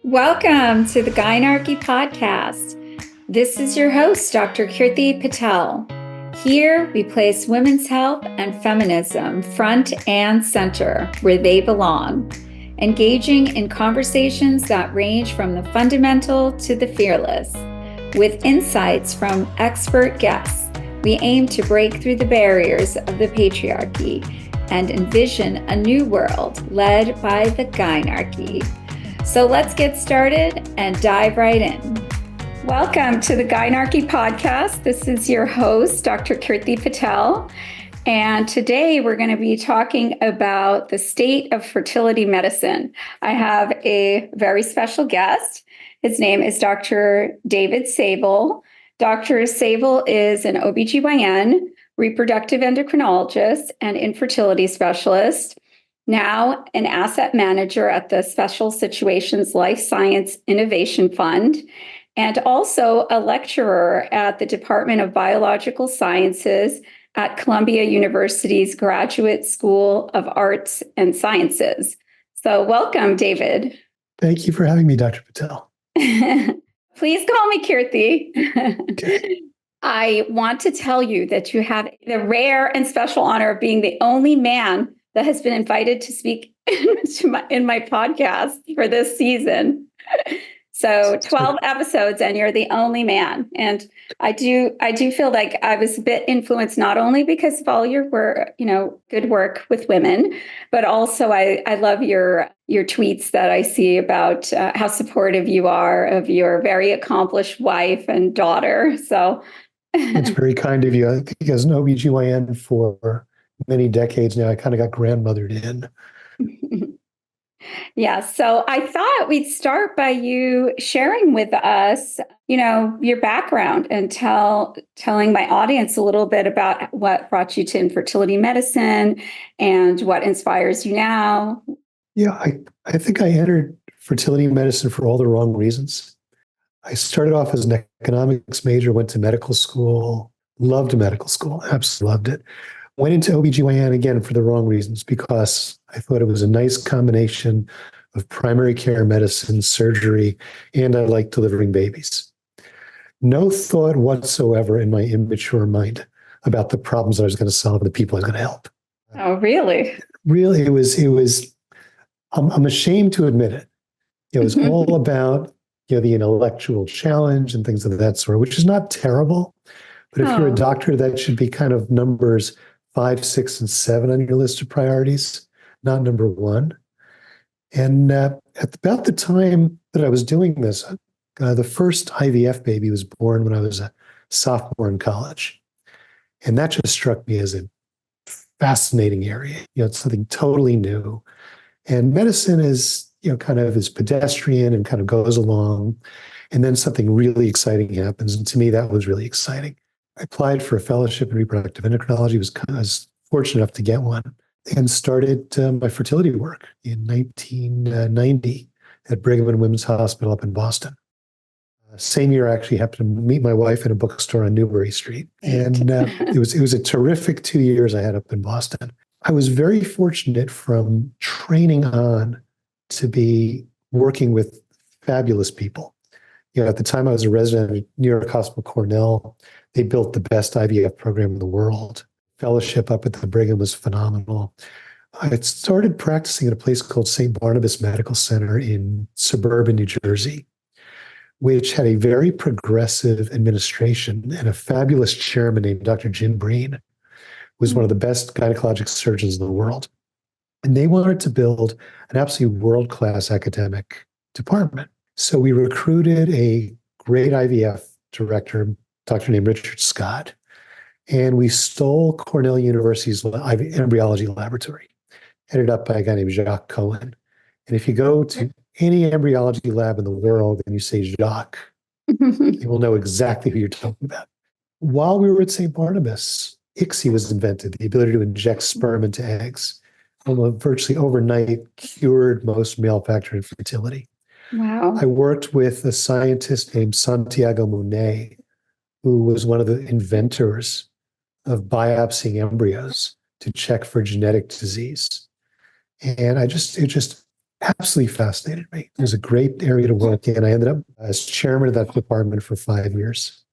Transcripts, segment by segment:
Welcome to the Gynarchy Podcast. This is your host, Dr. Gynarchy Patel. Here we place women's health and feminism front and center where they belong, engaging in conversations that range from the fundamental to the fearless. With insights from expert guests, we aim to break through the barriers of the patriarchy and envision a new world led by the Gynarchy. So let's get started and dive right in. Welcome to the Gynarchy Podcast. This is your host, Dr. Gynarchy Patel. And today we're going to be talking about the state of fertility medicine. I have a very special guest. His name is Dr. David Sable. Dr. Sable is an OBGYN, reproductive endocrinologist, and infertility specialist. Now an asset manager at the Special Situations Life Science Innovation Fund, and also a lecturer at the Department of Biological Sciences at Columbia University's Graduate School of Arts and Sciences. So welcome, David. Thank you for having me, Dr. Patel. Please call me Gynarchy. Okay. I want to tell you that you have the rare and special honor of being the only man that has been invited to speak in my podcast for this season. So 12 episodes and you're the only man. And I do feel like I was a bit influenced, not only because of all your work, good work with women, but also I love your tweets that I see about how supportive you are of your very accomplished wife and daughter. So it's very kind of you. I think as an OBGYN for many decades now, I kind of got grandmothered in. Yeah. So I thought we'd start by you sharing with us, your background and telling my audience a little bit about what brought you to infertility medicine and what inspires you now. Yeah, I think I entered fertility medicine for all the wrong reasons. I started off as an economics major, went to medical school, loved medical school, absolutely loved it. Went into OBGYN again for the wrong reasons, because I thought it was a nice combination of primary care medicine, surgery, and I liked delivering babies. No thought whatsoever in my immature mind about the problems that I was going to solve and the people I was going to help. Oh, really? Really, it was, I'm ashamed to admit it. It was all about, the intellectual challenge and things of that sort, which is not terrible. But if you're a doctor, that should be kind of numbers 5, 6, and 7 on your list of priorities, not number 1. And at about the time that I was doing this, the first IVF baby was born when I was a sophomore in college. And that just struck me as a fascinating area. It's something totally new. And medicine is, kind of is pedestrian and kind of goes along. And then something really exciting happens. And to me, that was really exciting. I applied for a fellowship in reproductive endocrinology, was fortunate enough to get one, and started my fertility work in 1990 at Brigham and Women's Hospital up in Boston. Same year, I actually happened to meet my wife in a bookstore on Newbury Street. And it was a terrific 2 years I had up in Boston. I was very fortunate from training on to be working with fabulous people. At the time I was a resident at New York Hospital Cornell. They built the best IVF program in the world. Fellowship up at the Brigham was phenomenal. I had started practicing at a place called St. Barnabas Medical Center in suburban New Jersey, which had a very progressive administration and a fabulous chairman named Dr. Jim Breen, who was one of the best gynecologic surgeons in the world. And they wanted to build an absolutely world-class academic department. So we recruited a great IVF director, a doctor named Richard Scott, and we stole Cornell University's embryology laboratory, headed up by a guy named Jacques Cohen. And if you go to any embryology lab in the world and you say Jacques, you will know exactly who you're talking about. While we were at St. Barnabas, ICSI was invented, the ability to inject sperm into eggs. Virtually overnight cured most male factor infertility. Wow. I worked with a scientist named Santiago Munet, who was one of the inventors of biopsying embryos to check for genetic disease. And it just absolutely fascinated me. It was a great area to work in. I ended up as chairman of that department for 5 years.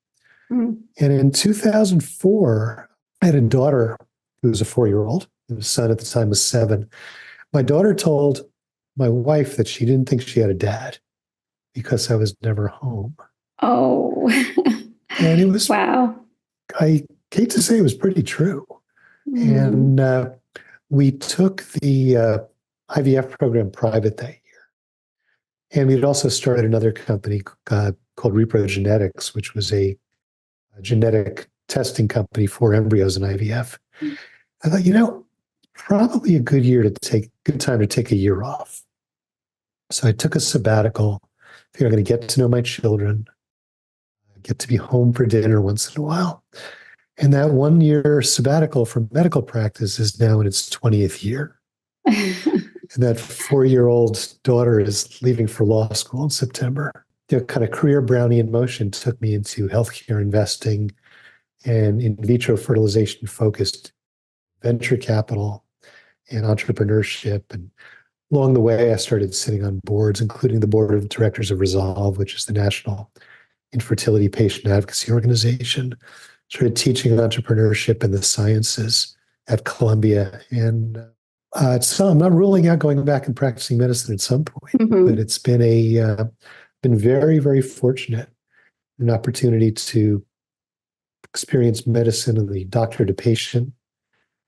Mm. And in 2004, I had a daughter who was a 4-year-old. The son at the time was 7. My daughter told my wife that she didn't think she had a dad because I was never home. Oh, And it was, wow. I hate to say it was pretty true. Mm. And we took the IVF program private that year. And we had also started another company called Reprogenetics, which was a genetic testing company for embryos in IVF. I thought, probably a good time to take a year off. So I took a sabbatical. Figured I'm going to get to know my children, get to be home for dinner once in a while. And that 1 year sabbatical from medical practice is now in its 20th year. And that 4-year-old daughter is leaving for law school in September. The kind of career brownie in motion took me into healthcare investing and in vitro fertilization focused venture capital and entrepreneurship. And along the way, I started sitting on boards, including the board of directors of Resolve, which is the national infertility patient advocacy organization. Started teaching entrepreneurship and the sciences at Columbia. And so I'm not ruling out going back and practicing medicine at some point, but it's been been very, very fortunate, an opportunity to experience medicine and the doctor to patient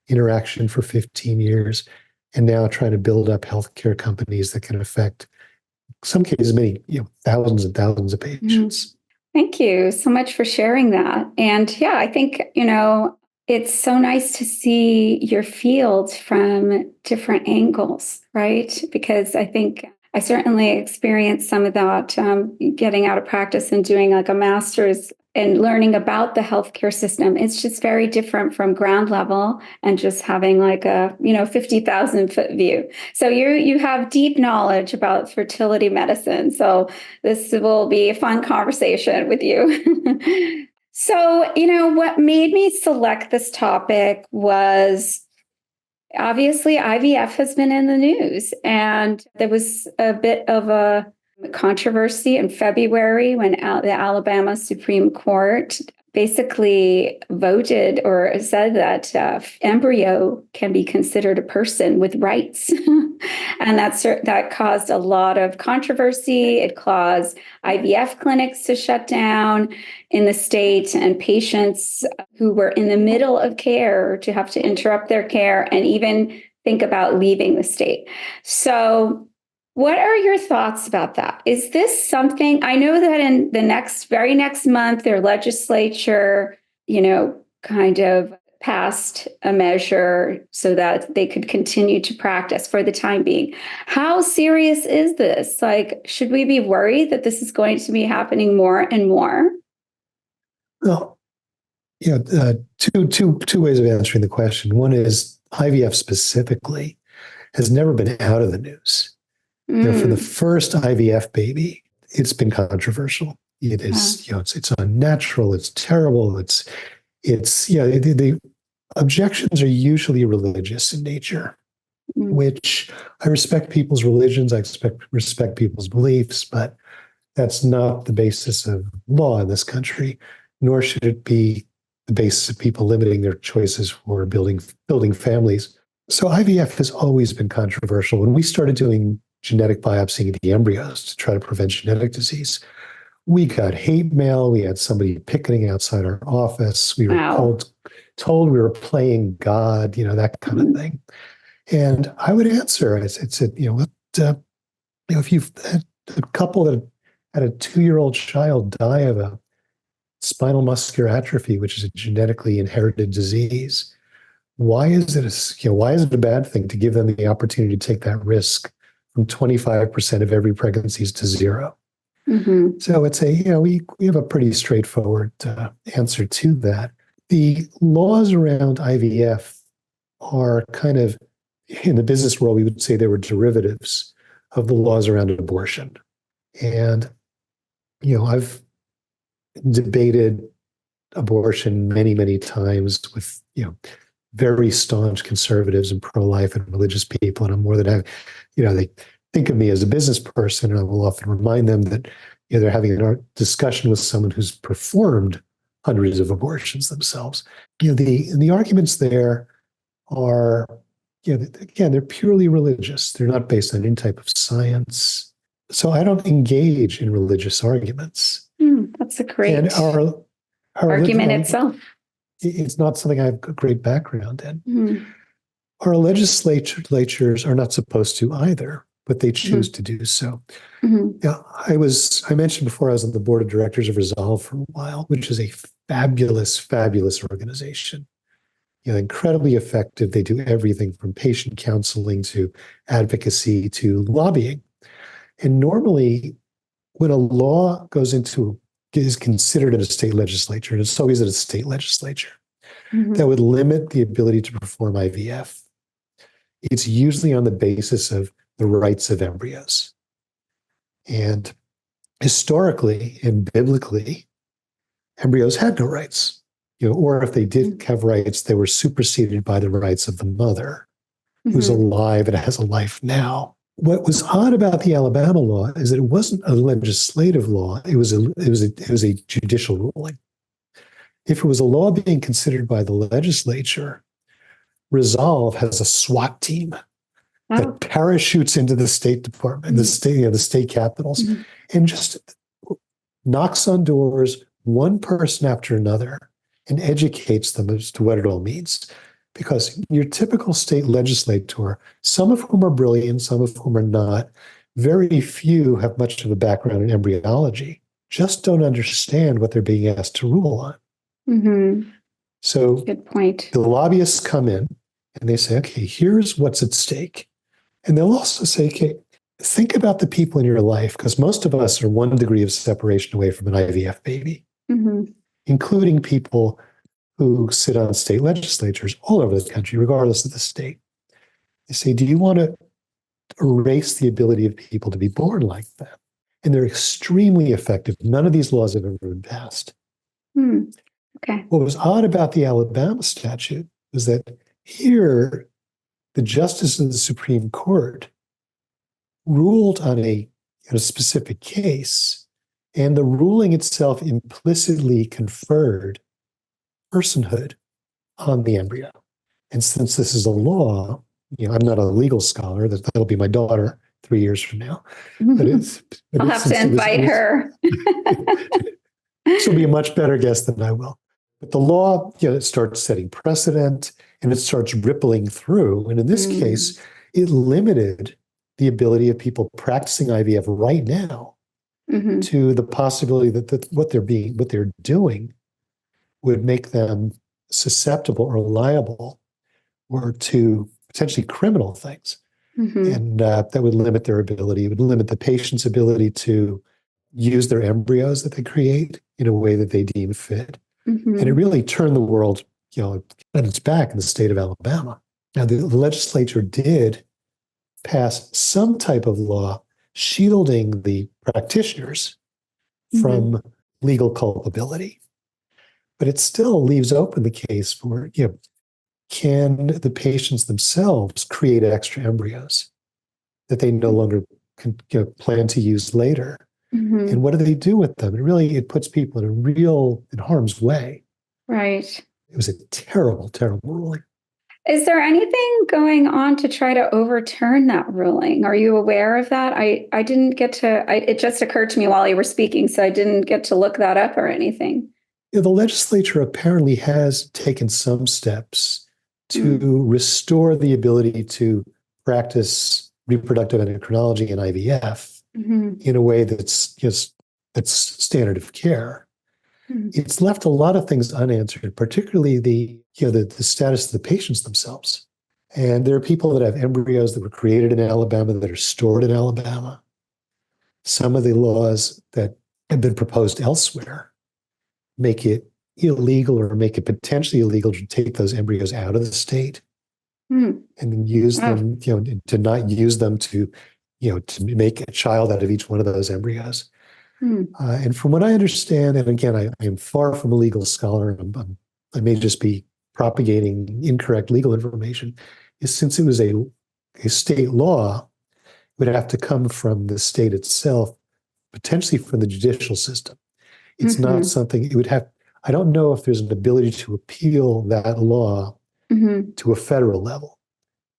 interaction for 15 years, and now trying to build up healthcare companies that can affect, in some cases, many, thousands and thousands of patients. Thank you so much for sharing that. And yeah, I think, it's so nice to see your field from different angles, right? Because I think I certainly experienced some of that getting out of practice and doing like a master's and learning about the healthcare system. It's just very different from ground level and just having like a 50,000 foot view. So you have deep knowledge about fertility medicine. So this will be a fun conversation with you. So, what made me select this topic was obviously IVF has been in the news, and there was a bit of a controversy in February when the Alabama Supreme Court basically voted or said that embryo can be considered a person with rights. And that caused a lot of controversy. It caused IVF clinics to shut down in the state, and patients who were in the middle of care to have to interrupt their care and even think about leaving the state. So what are your thoughts about that? Is this something, I know that in the very next month, their legislature, kind of passed a measure so that they could continue to practice for the time being. How serious is this? Like, should we be worried that this is going to be happening more and more? Well, two ways of answering the question. One is IVF specifically has never been out of the news. For the first IVF baby, it's been controversial. It is, it's unnatural. It's terrible. The objections are usually religious in nature, which I respect people's religions. I respect people's beliefs, but that's not the basis of law in this country, nor should it be the basis of people limiting their choices for building families. So IVF has always been controversial. When we started doing genetic biopsying of the embryos to try to prevent genetic disease, we got hate mail. We had somebody picketing outside our office. We were told we were playing God, that kind of thing. And I would answer, I said, if you've had a couple that had a 2-year-old child die of a spinal muscular atrophy, which is a genetically inherited disease, why is it a bad thing to give them the opportunity to take that risk from 25% of every pregnancy to 0? Mm-hmm. So it's we have a pretty straightforward answer to that. The laws around IVF are kind of, in the business world, we would say they were derivatives of the laws around abortion. And, I've debated abortion many, many times with, very staunch conservatives and pro-life and religious people. And I'm more than happy, think of me as a business person, and I will often remind them that they're having a discussion with someone who's performed hundreds of abortions themselves. The arguments there are, again, they're purely religious. They're not based on any type of science. So I don't engage in religious arguments. That's a great and our argument itself. It's not something I have a great background in. Our legislatures are not supposed to either, but they choose to do so. Yeah, I mentioned before I was on the board of directors of Resolve for a while, which is a fabulous, fabulous organization. Incredibly effective. They do everything from patient counseling to advocacy to lobbying. And normally, when a law is considered at a state legislature, and it's always at a state legislature, that would limit the ability to perform IVF, it's usually on the basis of the rights of embryos. And historically and biblically, embryos had no rights. Or if they did have rights, they were superseded by the rights of the mother, who's alive and has a life now. What was odd about the Alabama law is that it wasn't a legislative law; it was a judicial ruling. If it was a law being considered by the legislature, Resolve has a SWAT team that parachutes into the State Department, the state capitals, and just knocks on doors, one person after another, and educates them as to what it all means. Because your typical state legislator, some of whom are brilliant, some of whom are not, very few have much of a background in embryology, just don't understand what they're being asked to rule on. So good point. The lobbyists come in and they say, okay, here's what's at stake. And they'll also say, okay, think about the people in your life, because most of us are 1 degree of separation away from an IVF baby, including people who sit on state legislatures all over the country, regardless of the state. They say, do you want to erase the ability of people to be born like that? And they're extremely effective. None of these laws have ever been passed. Okay. What was odd about the Alabama statute was that here, the justice of the Supreme Court ruled on a specific case, and the ruling itself implicitly conferred personhood on the embryo. And since this is a law, I'm not a legal scholar, that'll be my daughter 3 years from now. But I'll have to invite her. She'll be a much better guest than I will. But the law, it starts setting precedent and it starts rippling through. And in this case, it limited the ability of people practicing IVF right now to the possibility that what they're doing would make them susceptible or liable or to potentially criminal things. And that would limit their ability. It would limit the patient's ability to use their embryos that they create in a way that they deem fit. And it really turned the world, on its back in the state of Alabama. Now, the legislature did pass some type of law shielding the practitioners from legal culpability. But it still leaves open the case for, can the patients themselves create extra embryos that they no longer can, plan to use later? And what do they do with them? And really, it puts people in harm's way. Right. It was a terrible, terrible ruling. Is there anything going on to try to overturn that ruling? Are you aware of that? I didn't get to, it just occurred to me while you were speaking, so I didn't get to look that up or anything. The legislature apparently has taken some steps to restore the ability to practice reproductive endocrinology and IVF in a way that's standard of care. It's left a lot of things unanswered, particularly the status of the patients themselves. And there are people that have embryos that were created in Alabama that are stored in Alabama. Some of the laws that have been proposed elsewhere make it illegal or make it potentially illegal to take those embryos out of the state and then use them, to not use them to make a child out of each one of those embryos. And from what I understand, and again, I am far from a legal scholar, I may just be propagating incorrect legal information, is since it was a state law, would have to come from the state itself, potentially from the judicial system. It's not something it would have. I don't know if there's an ability to appeal that law to a federal level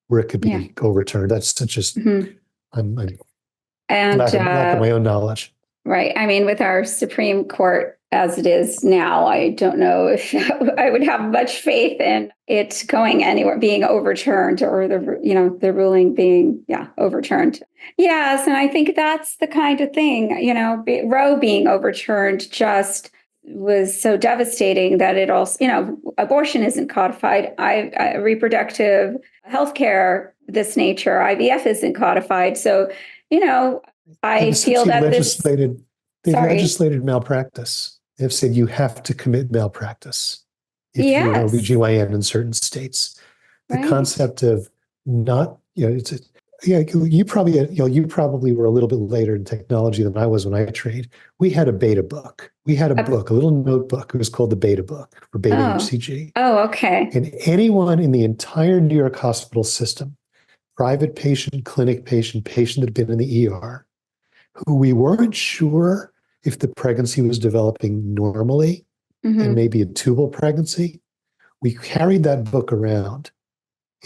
where it could be overturned. That's just I'm lack of my own knowledge. Right. I mean, with our Supreme Court as it is now, I don't know if I would have much faith in it going anywhere, being overturned, or the ruling being overturned. Yes, and I think that's the kind of thing, Roe being overturned just was so devastating that it also, abortion isn't codified. Reproductive healthcare, this nature, IVF isn't codified. So, I feel that they've legislated malpractice. They've said you have to commit malpractice if you're an OBGYN in certain states. The concept of not, you probably were a little bit later in technology than I was when I trained. We had a beta book. We had a book, a little notebook. It was called the beta book for beta HCG. Oh, okay. And anyone in the entire New York hospital system, private patient, clinic patient that had been in the ER, who we weren't sure if the pregnancy was developing normally and maybe a tubal pregnancy, we carried that book around.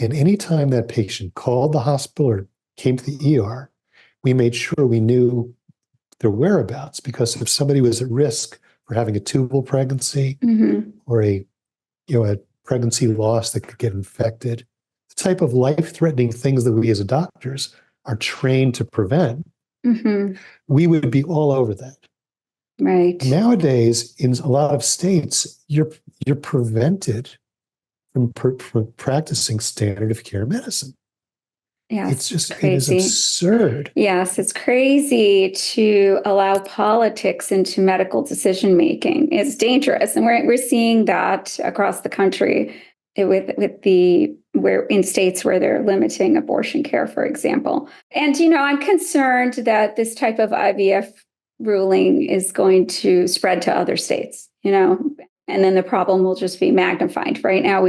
And anytime that patient called the hospital or came to the ER, we made sure we knew their whereabouts, because if somebody was at risk for having a tubal pregnancy or a pregnancy loss that could get infected, the type of life-threatening things that we as doctors are trained to prevent, we would be all over that. Right. Nowadays, in a lot of states, you're prevented from practicing standard of care medicine. Yes, it's just crazy. It is absurd. Yes, it's crazy to allow politics into medical decision making. It's dangerous, and we're seeing that across the country where in states where they're limiting abortion care, for example. And I'm concerned that this type of IVF ruling is going to spread to other states. And then the problem will just be magnified. Right now,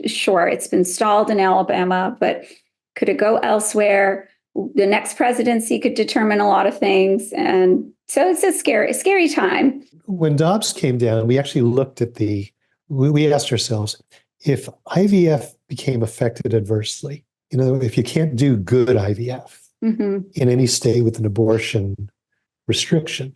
sure, it's been stalled in Alabama, but could it go elsewhere? The next presidency could determine a lot of things. And so it's a scary time. When Dobbs came down, we actually looked at we asked ourselves, if IVF became affected adversely, if you can't do good IVF in any state with an abortion restriction,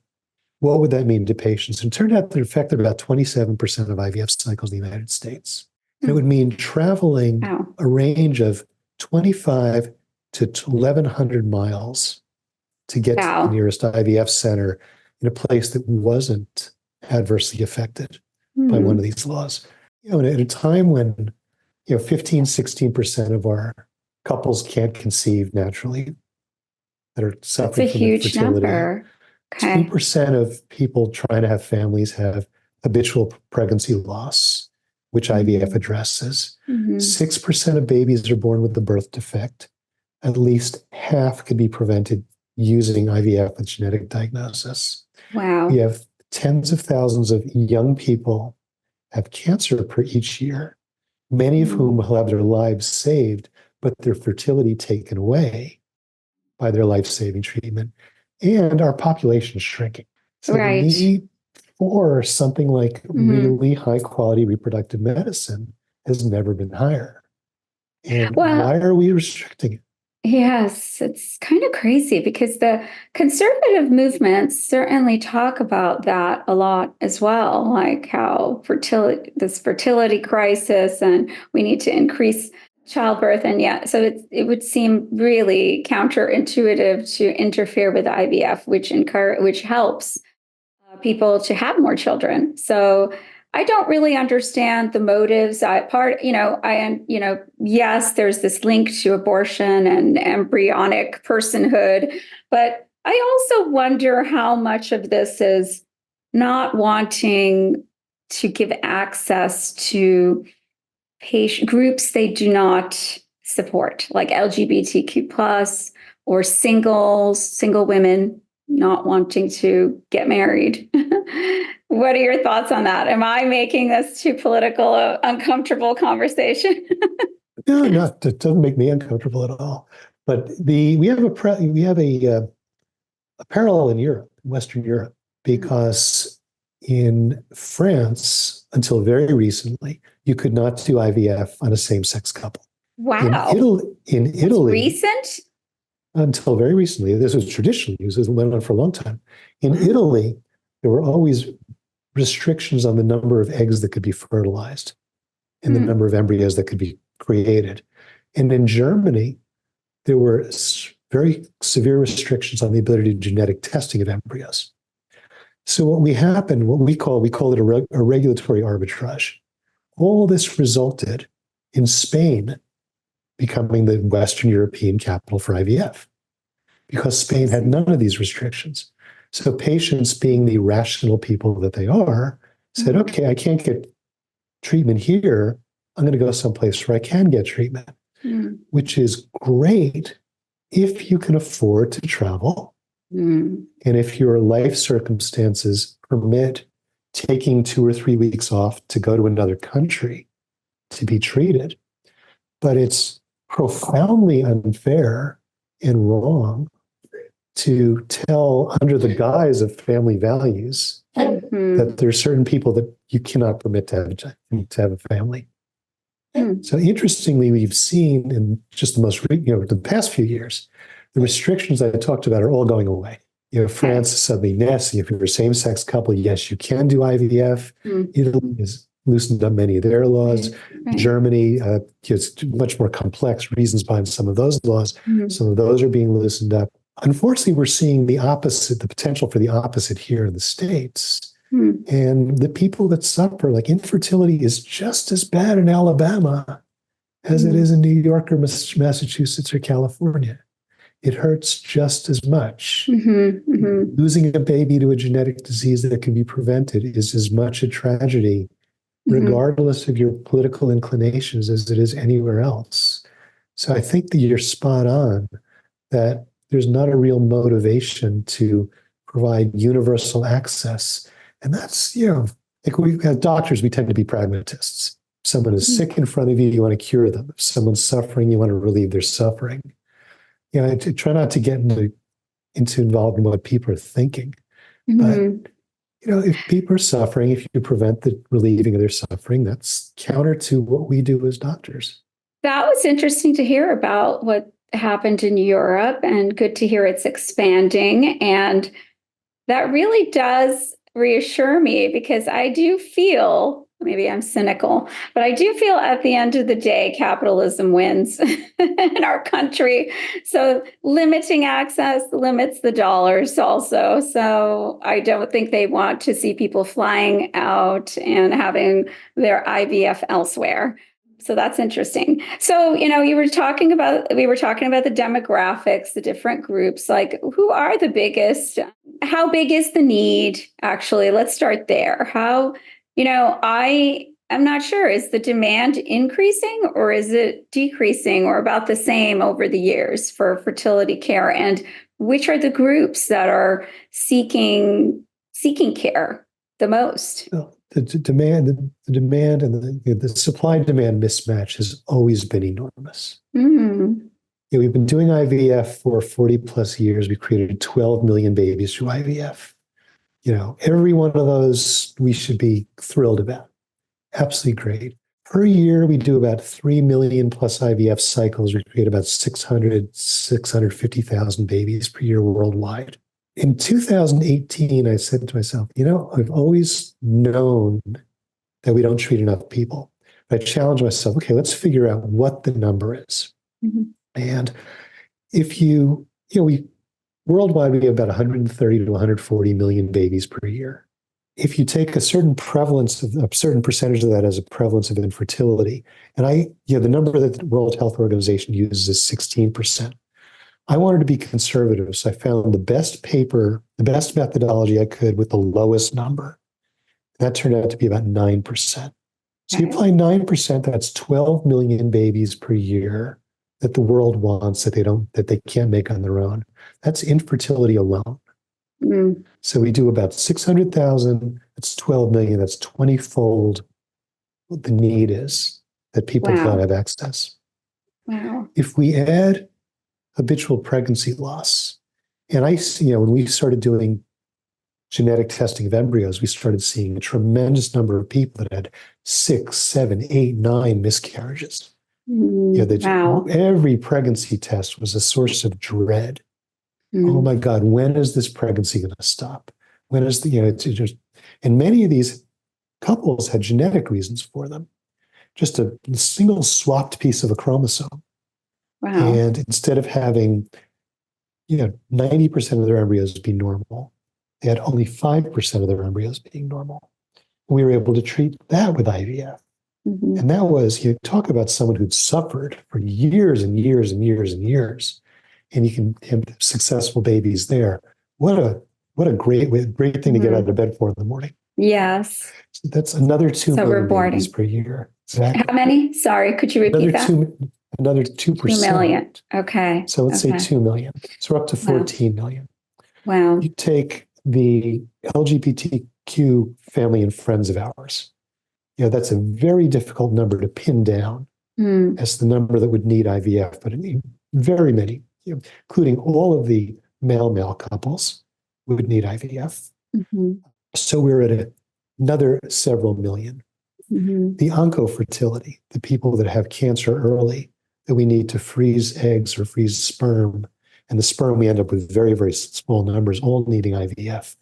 what would that mean to patients? And it turned out that it affected about 27% of IVF cycles in the United States. And it would mean traveling a range of 25 to 1,100 miles to get to the nearest IVF center in a place that wasn't adversely affected by one of these laws. At a time when 15, 16% of our couples can't conceive naturally that are suffering from infertility. Number. Okay. 2% of people trying to have families have habitual pregnancy loss, which IVF addresses. 6% of babies are born with a birth defect. At least half could be prevented using IVF with genetic diagnosis. Wow. We have tens of thousands of young people have cancer per each year, many of whom will have their lives saved, but their fertility taken away by their life-saving treatment. And our population is shrinking. So the need for something like really high-quality reproductive medicine has never been higher. And why are we restricting it? Yes, it's kind of crazy because the conservative movements certainly talk about that a lot as well, like how this fertility crisis, and we need to increase childbirth. And so it would seem really counterintuitive to interfere with IVF, which helps people to have more children. So I don't really understand the motives. Yes, there's this link to abortion and embryonic personhood, but I also wonder how much of this is not wanting to give access to patient groups they do not support, like LGBTQ plus or single women not wanting to get married. What are your thoughts on that? Am I making this too political, uncomfortable conversation? No, it doesn't make me uncomfortable at all. But we have a parallel in Europe, Western Europe, because in France, until very recently, you could not do IVF on a same-sex couple. Wow. In That's Italy, recent? until very recently, this was traditionally used, it went on for a long time. In Wow. Italy, there were always restrictions on the number of eggs that could be fertilized and the number of embryos that could be created. And in Germany, there were very severe restrictions on the ability to do genetic testing of embryos. So what we call it a regulatory arbitrage. All this resulted in Spain becoming the Western European capital for IVF because Spain had none of these restrictions. So patients, being the rational people that they are, said, okay, I can't get treatment here. I'm going to go someplace where I can get treatment, which is great if you can afford to travel. And if your life circumstances permit taking 2 or 3 weeks off to go to another country to be treated. But it's profoundly unfair and wrong to tell, under the guise of family values, that there are certain people that you cannot permit to have a family. So interestingly, we've seen in just the past few years, the restrictions I talked about are all going away. France is suddenly nasty. If you're a same-sex couple, yes, you can do IVF. Italy has loosened up many of their laws. Germany, it's much more complex reasons behind some of those laws. Some of those are being loosened up. Unfortunately, we're seeing the opposite, the potential for the opposite here in the States. And the people that suffer, like infertility, is just as bad in Alabama as it is in New York or Massachusetts or California. It hurts just as much. Losing a baby to a genetic disease that can be prevented is as much a tragedy, regardless of your political inclinations, as it is anywhere else. So I think that you're spot on, that there's not a real motivation to provide universal access. And that's, like as doctors, we tend to be pragmatists. If someone is sick in front of you, you want to cure them. If someone's suffering, you want to relieve their suffering. I try not to get involved in what people are thinking. But, if people are suffering, if you prevent the relieving of their suffering, that's counter to what we do as doctors. That was interesting to hear about what happened in Europe, and good to hear it's expanding. And that really does reassure me, because I do feel, maybe I'm cynical, but I do feel at the end of the day, capitalism wins in our country. So limiting access limits the dollars also. So I don't think they want to see people flying out and having their IVF elsewhere. So that's interesting. So, we were talking about the demographics, the different groups, like who are the biggest? How big is the need? Actually, let's start there. I'm not sure. Is the demand increasing, or is it decreasing, or about the same over the years for fertility care? And which are the groups that are seeking care the most? Well, the demand and the supply-demand mismatch has always been enormous. We've been doing IVF for 40 plus years. We created 12 million babies through IVF. Every one of those we should be thrilled about. Absolutely great. Per year, we do about 3 million plus IVF cycles. We create about 650,000 babies per year worldwide. In 2018, I said to myself, I've always known that we don't treat enough people. I challenged myself, okay, let's figure out what the number is. And if worldwide, we have about 130 to 140 million babies per year. If you take a certain percentage of that as a prevalence of infertility, and the number that the World Health Organization uses is 16%. I wanted to be conservative, so I found the best paper, the best methodology I could with the lowest number. That turned out to be about 9%. So you apply 9%, that's 12 million babies per year that the world wants that they can't make on their own. That's infertility alone. So we do about 600,000. That's 12 million. That's 20-fold what the need is that people don't have access. Wow. If we add habitual pregnancy loss. And when we started doing genetic testing of embryos, we started seeing a tremendous number of people that had 6, 7, 8, 9 miscarriages. Wow. Every pregnancy test was a source of dread. Oh Mm. my God, when is this pregnancy going to stop? When is and many of these couples had genetic reasons for them. Just a single swapped piece of a chromosome. Wow. And instead of having, 90% of their embryos be normal, they had only 5% of their embryos being normal. We were able to treat that with IVF. Mm-hmm. And that was, you talk about someone who'd suffered for years and years and years and years, and you can have successful babies there. What a great thing to get out of bed for in the morning. Yes. So that's another 2 million rewarding. babies per year. Exactly. How many? Sorry, could you repeat that? Another 2%. 2 million. Okay. So let's say 2 million. So we're up to 14 million. Wow. You take the LGBTQ family and friends of ours. That's a very difficult number to pin down as the number that would need IVF, but very many, including all of the male couples, would need IVF. Mm-hmm. So we're at another several million. Mm-hmm. The oncofertility, the people that have cancer early, that we need to freeze eggs or freeze sperm, and the sperm we end up with very, very small numbers, all needing IVF.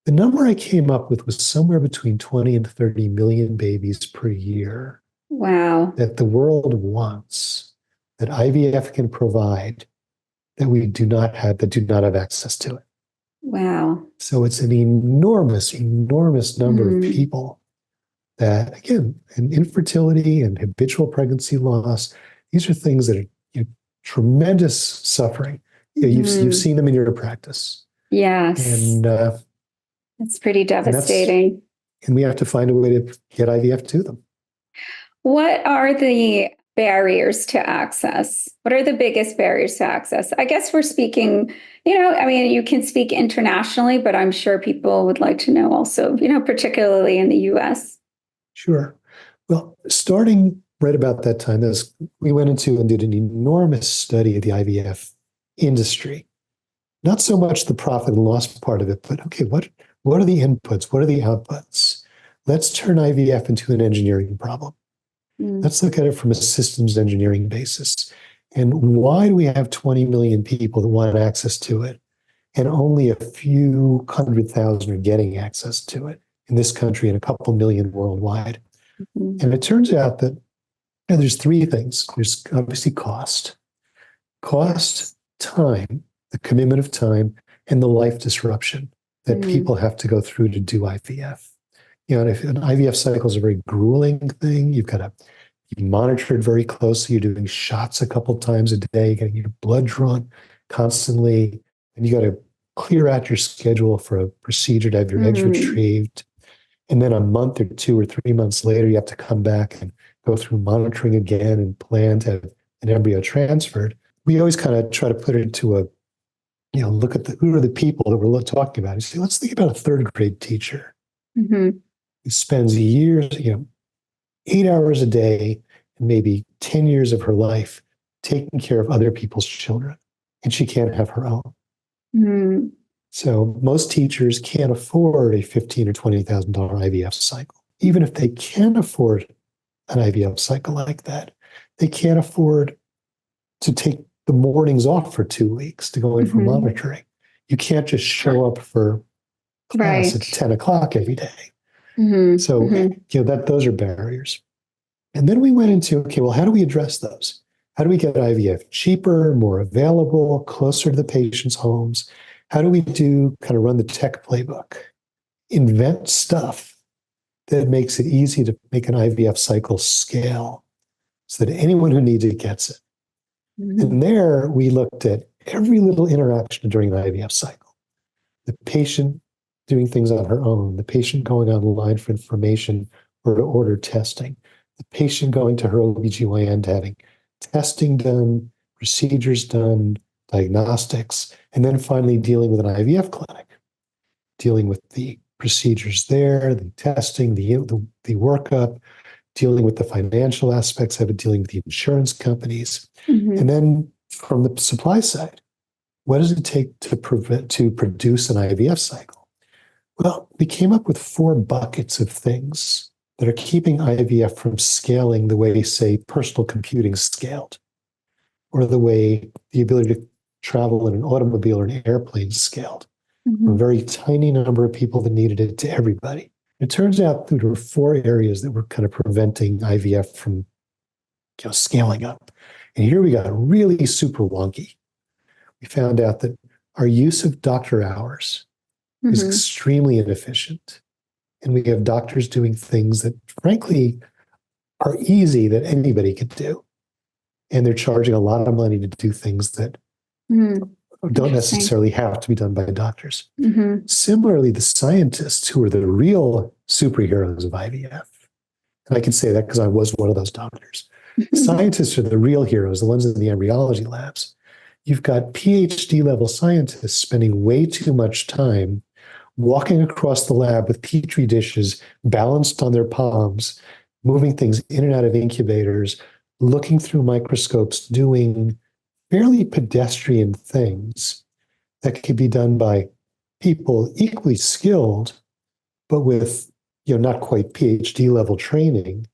The number I came up with was somewhere between 20 and 30 million babies per year. Wow. That the world wants, that IVF can provide, that we do not have access to it. Wow. So it's an enormous, enormous number of people that, again, and infertility and habitual pregnancy loss, these are things that are tremendous suffering. You've seen them in your practice. Yes. And it's pretty devastating. And we have to find a way to get IVF to them. What are the barriers to access? What are the biggest barriers to access? I guess we're speaking, you can speak internationally, but I'm sure people would like to know also, particularly in the US. Sure. Well, starting right about that time, we went into and did an enormous study of the IVF industry. Not so much the profit and loss part of it, but okay, what are the inputs? What are the outputs? Let's turn IVF into an engineering problem. Let's look at it from a systems engineering basis. And why do we have 20 million people that want access to it, and only a few 100,000 are getting access to it in this country and a couple million worldwide? And it turns out that there's 3 things. There's obviously cost, time, the commitment of time, and the life disruption that people have to go through to do IVF. And if an IVF cycle is a very grueling thing, you've got to be monitored very closely. You're doing shots a couple times a day, getting your blood drawn constantly, and you got to clear out your schedule for a procedure to have your eggs retrieved. And then a month or 2 or 3 months later, you have to come back and go through monitoring again and plan to have an embryo transferred. We always kind of try to put it into look at who are the people that we're talking about. You say, let's think about a 3rd grade teacher who spends years, 8 hours a day and maybe 10 years of her life taking care of other people's children, and she can't have her own. So most teachers can't afford a $15,000 or $20,000 IVF cycle. Even if they can afford an IVF cycle like that, they can't afford to take the mornings off for 2 weeks to go in for monitoring. You can't just show up for class at 10 o'clock every day. So those are barriers. And then we went into, okay, well, how do we address those? How do we get IVF cheaper, more available, closer to the patient's homes? How do we kind of run the tech playbook? Invent stuff that makes it easy to make an IVF cycle scale so that anyone who needs it gets it. And there we looked at every little interaction during the IVF cycle. The patient doing things on her own, the patient going online for information or to order testing, the patient going to her OBGYN to having testing done, procedures done, diagnostics, and then finally dealing with an IVF clinic, dealing with the procedures there, the testing, the workup, dealing with the financial aspects of it, dealing with the insurance companies. And then from the supply side, what does it take to produce an IVF cycle? Well, we came up with 4 buckets of things that are keeping IVF from scaling the way, say, personal computing scaled, or the way the ability to travel in an automobile or an airplane scaled, from a very tiny number of people that needed it to everybody. It turns out there were 4 areas that were kind of preventing IVF from scaling up. And here we got really super wonky. We found out that our use of doctor hours is extremely inefficient. And we have doctors doing things that, frankly, are easy that anybody could do. And they're charging a lot of money to do things that don't necessarily have to be done by doctors. Similarly, the scientists who are the real superheroes of IVF, and I can say that because I was one of those doctors. Scientists are the real heroes, the ones in the embryology labs. You've got PhD level scientists spending way too much time walking across the lab with petri dishes balanced on their palms, moving things in and out of incubators, looking through microscopes, doing fairly pedestrian things that could be done by people equally skilled, but with not quite PhD level training.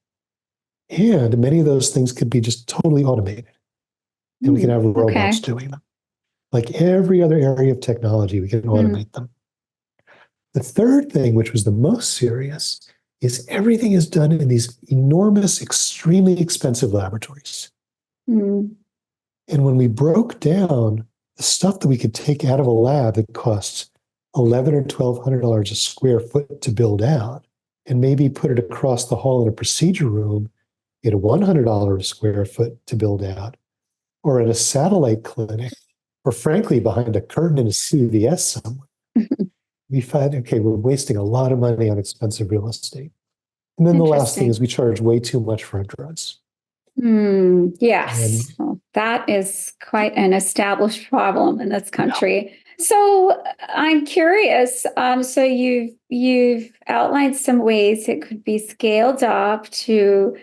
And many of those things could be just totally automated. And we can have robots doing them. Like every other area of technology, we can automate them. The third thing, which was the most serious, is everything is done in these enormous, extremely expensive laboratories. And when we broke down the stuff that we could take out of a lab that costs $1,100 or $1,200 a square foot to build out, and maybe put it across the hall in a procedure room at $100 a square foot to build out, or in a satellite clinic, or frankly, behind a curtain in a CVS somewhere, we find, okay, we're wasting a lot of money on expensive real estate. And then the last thing is we charge way too much for our drugs. Yes, well, that is quite an established problem in this country. Yeah. So I'm curious. So you've outlined some ways it could be scaled up to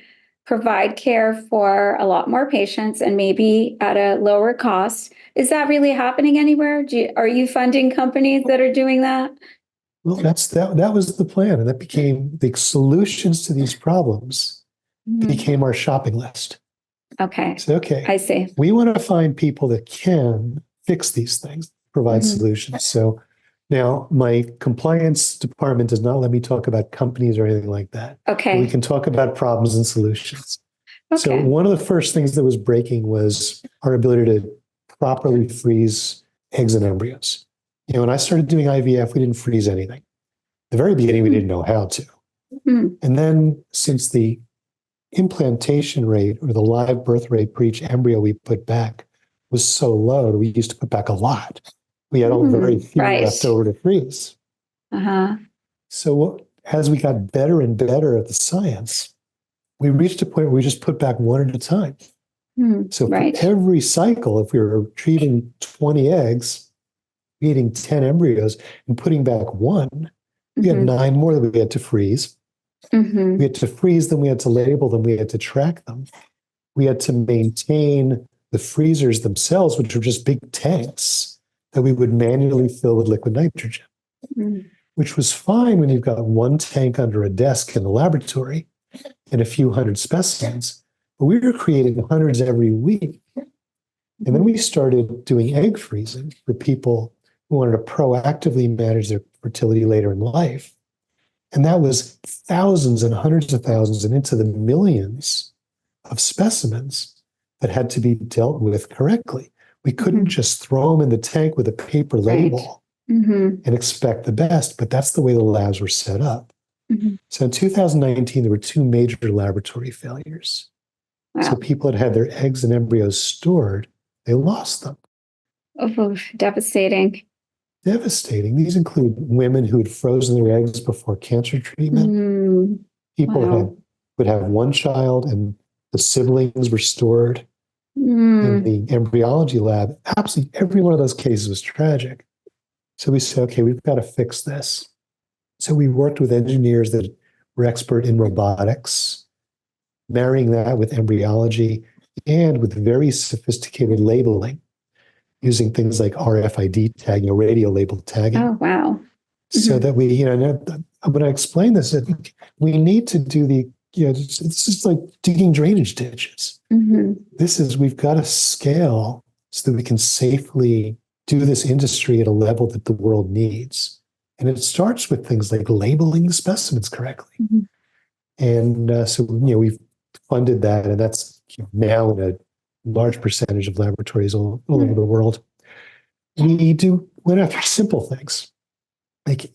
provide care for a lot more patients and maybe at a lower cost. Is that really happening anywhere? Are you funding companies that are doing that? Well, that was the plan, and that became the solutions to these problems. Became our shopping list. Okay. So, okay. I see. We want to find people that can fix these things, provide solutions. So now my compliance department does not let me talk about companies or anything like that. Okay. But we can talk about problems and solutions. Okay. So one of the first things that was breaking was our ability to properly freeze eggs and embryos. When I started doing IVF, we didn't freeze anything. At the very beginning, we didn't know how to. And then since the implantation rate or the live birth rate per each embryo we put back was so low, we used to put back a lot. We had very few left over to freeze. So as we got better and better at the science, we reached a point where we just put back one at a time. So for every cycle, if we were retrieving 20 eggs, eating 10 embryos, and putting back one, we had 9 more that we had to freeze. We had to freeze them, we had to label them, we had to track them. We had to maintain the freezers themselves, which were just big tanks that we would manually fill with liquid nitrogen, which was fine when you've got one tank under a desk in the laboratory and a few hundred specimens. But we were creating hundreds every week. And then we started doing egg freezing for people who wanted to proactively manage their fertility later in life. And that was thousands and hundreds of thousands and into the millions of specimens that had to be dealt with correctly. We couldn't just throw them in the tank with a paper label and expect the best, but that's the way the labs were set up. So in 2019, there were 2 major laboratory failures. So people that had their eggs and embryos stored, they lost them. Oh, devastating. Devastating. These include women who had frozen their eggs before cancer treatment. People would have one child and the siblings were stored in the embryology lab. Absolutely every one of those cases was tragic. So we said, okay, we've got to fix this. So we worked with engineers that were expert in robotics, marrying that with embryology, and with very sophisticated labeling, using things like RFID tagging, radio label tagging. Oh, wow. So that we, when I explain this, I think we need to do it's just like digging drainage ditches. We've got to scale so that we can safely do this industry at a level that the world needs. And it starts with things like labeling the specimens correctly. And so we've funded that, and that's now in a large percentage of laboratories all over the world. We went after simple things. Like,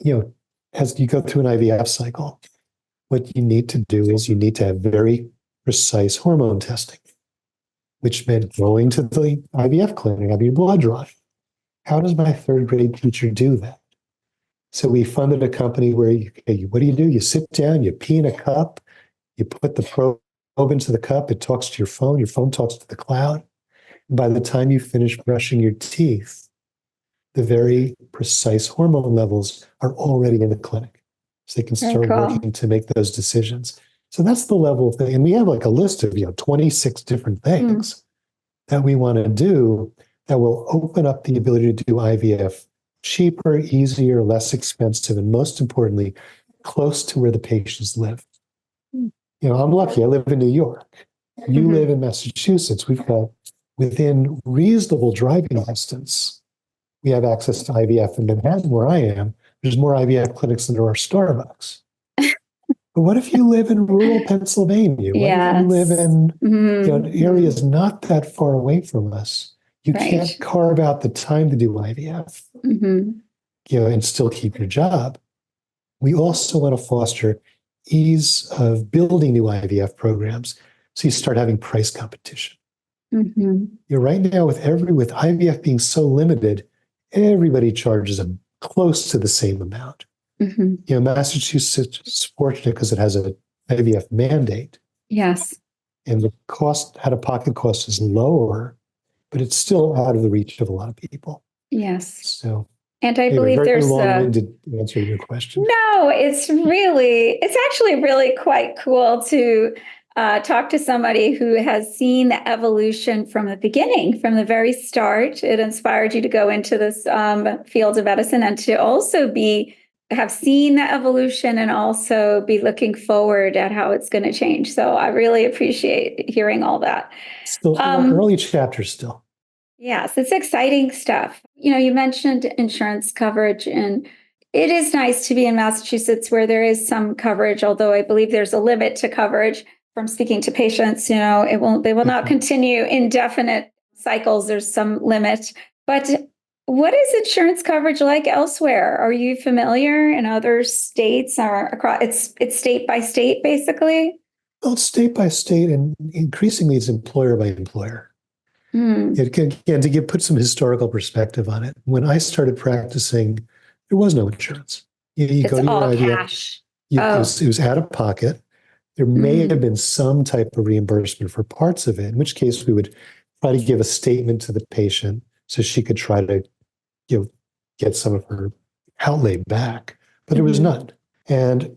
as you go through an IVF cycle, what you need to do is you need to have very precise hormone testing, which meant going to the IVF clinic, having your blood drawn. How does my third grade teacher do that? So we funded a company where what do? You sit down, you pee in a cup, you put the probe into the cup, it talks to your phone talks to the cloud. And by the time you finish brushing your teeth, the very precise hormone levels are already in the clinic. So they can start working to make those decisions. So that's the level of thing. And we have like a list of 26 different things that we want to do that will open up the ability to do IVF cheaper, easier, less expensive, and most importantly, close to where the patients live. I'm lucky. I live in New York. You live in Massachusetts. We've got, within reasonable driving distance, we have access to IVF in Manhattan, where I am. There's more IVF clinics than there are Starbucks. But what if you live in rural Pennsylvania? What if you live in areas not that far away from us? You can't carve out the time to do IVF, and still keep your job. We also want to foster ease of building new IVF programs, so you start having price competition. Right now, with IVF being so limited, everybody charges close to the same amount. Massachusetts is fortunate because it has an IVF mandate. Yes. And the cost, out-of-pocket cost, is lower, but it's still out of the reach of a lot of people. Yes. So, and I believe very there's long-winded answer to your question. No, it's actually really quite cool to talk to somebody who has seen the evolution from the beginning, from the very start. It inspired you to go into this field of medicine, and to also have seen the evolution and also be looking forward at how it's going to change. So I really appreciate hearing all that. Still early chapters still. Yes, it's exciting stuff. You mentioned insurance coverage, and it is nice to be in Massachusetts where there is some coverage, although I believe there's a limit to coverage. From speaking to patients, they will not continue indefinite cycles. There's some limit. But what is insurance coverage like elsewhere? Are you familiar in other states or across? It's state by state, basically. Well, it's state by state, and increasingly it's employer by employer. To put some historical perspective on it, when I started practicing, there was no insurance. You go to your IVF, cash. It was out of pocket. There may have been some type of reimbursement for parts of it, in which case we would try to give a statement to the patient so she could try to get some of her outlay back. But there was none. And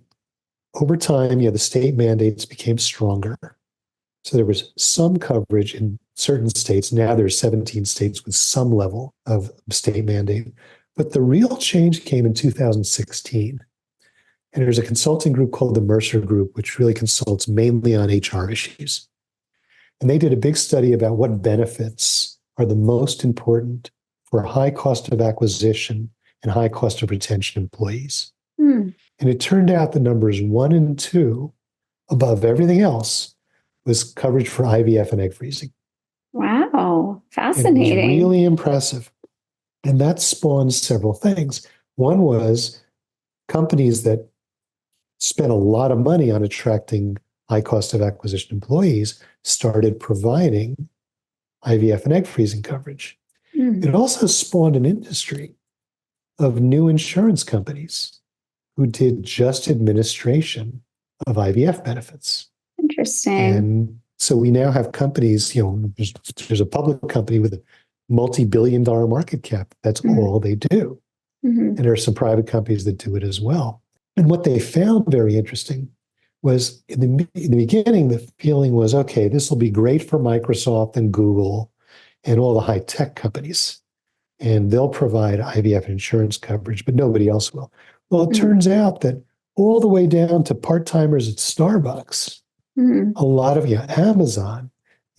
over time, the state mandates became stronger. So there was some coverage in certain states. Now there's 17 states with some level of state mandate. But the real change came in 2016. And there's a consulting group called the Mercer Group, which really consults mainly on HR issues. And they did a big study about what benefits are the most important for high cost of acquisition and high cost of retention employees. And it turned out the numbers 1 and 2, above everything else, was coverage for IVF and egg freezing. Wow, fascinating. And it was really impressive. And that spawned several things. One was companies that spent a lot of money on attracting high cost of acquisition employees started providing IVF and egg freezing coverage. It also spawned an industry of new insurance companies who did just administration of IVF benefits. Interesting. And so we now have companies, there's a public company with a multi-billion-dollar market cap. That's all they do. And there are some private companies that do it as well. And what they found very interesting was in the beginning, the feeling was, okay, this will be great for Microsoft and Google and all the high tech companies, and they'll provide IVF insurance coverage, but nobody else will. Well, it turns out that all the way down to part-timers at Starbucks, a lot of Amazon,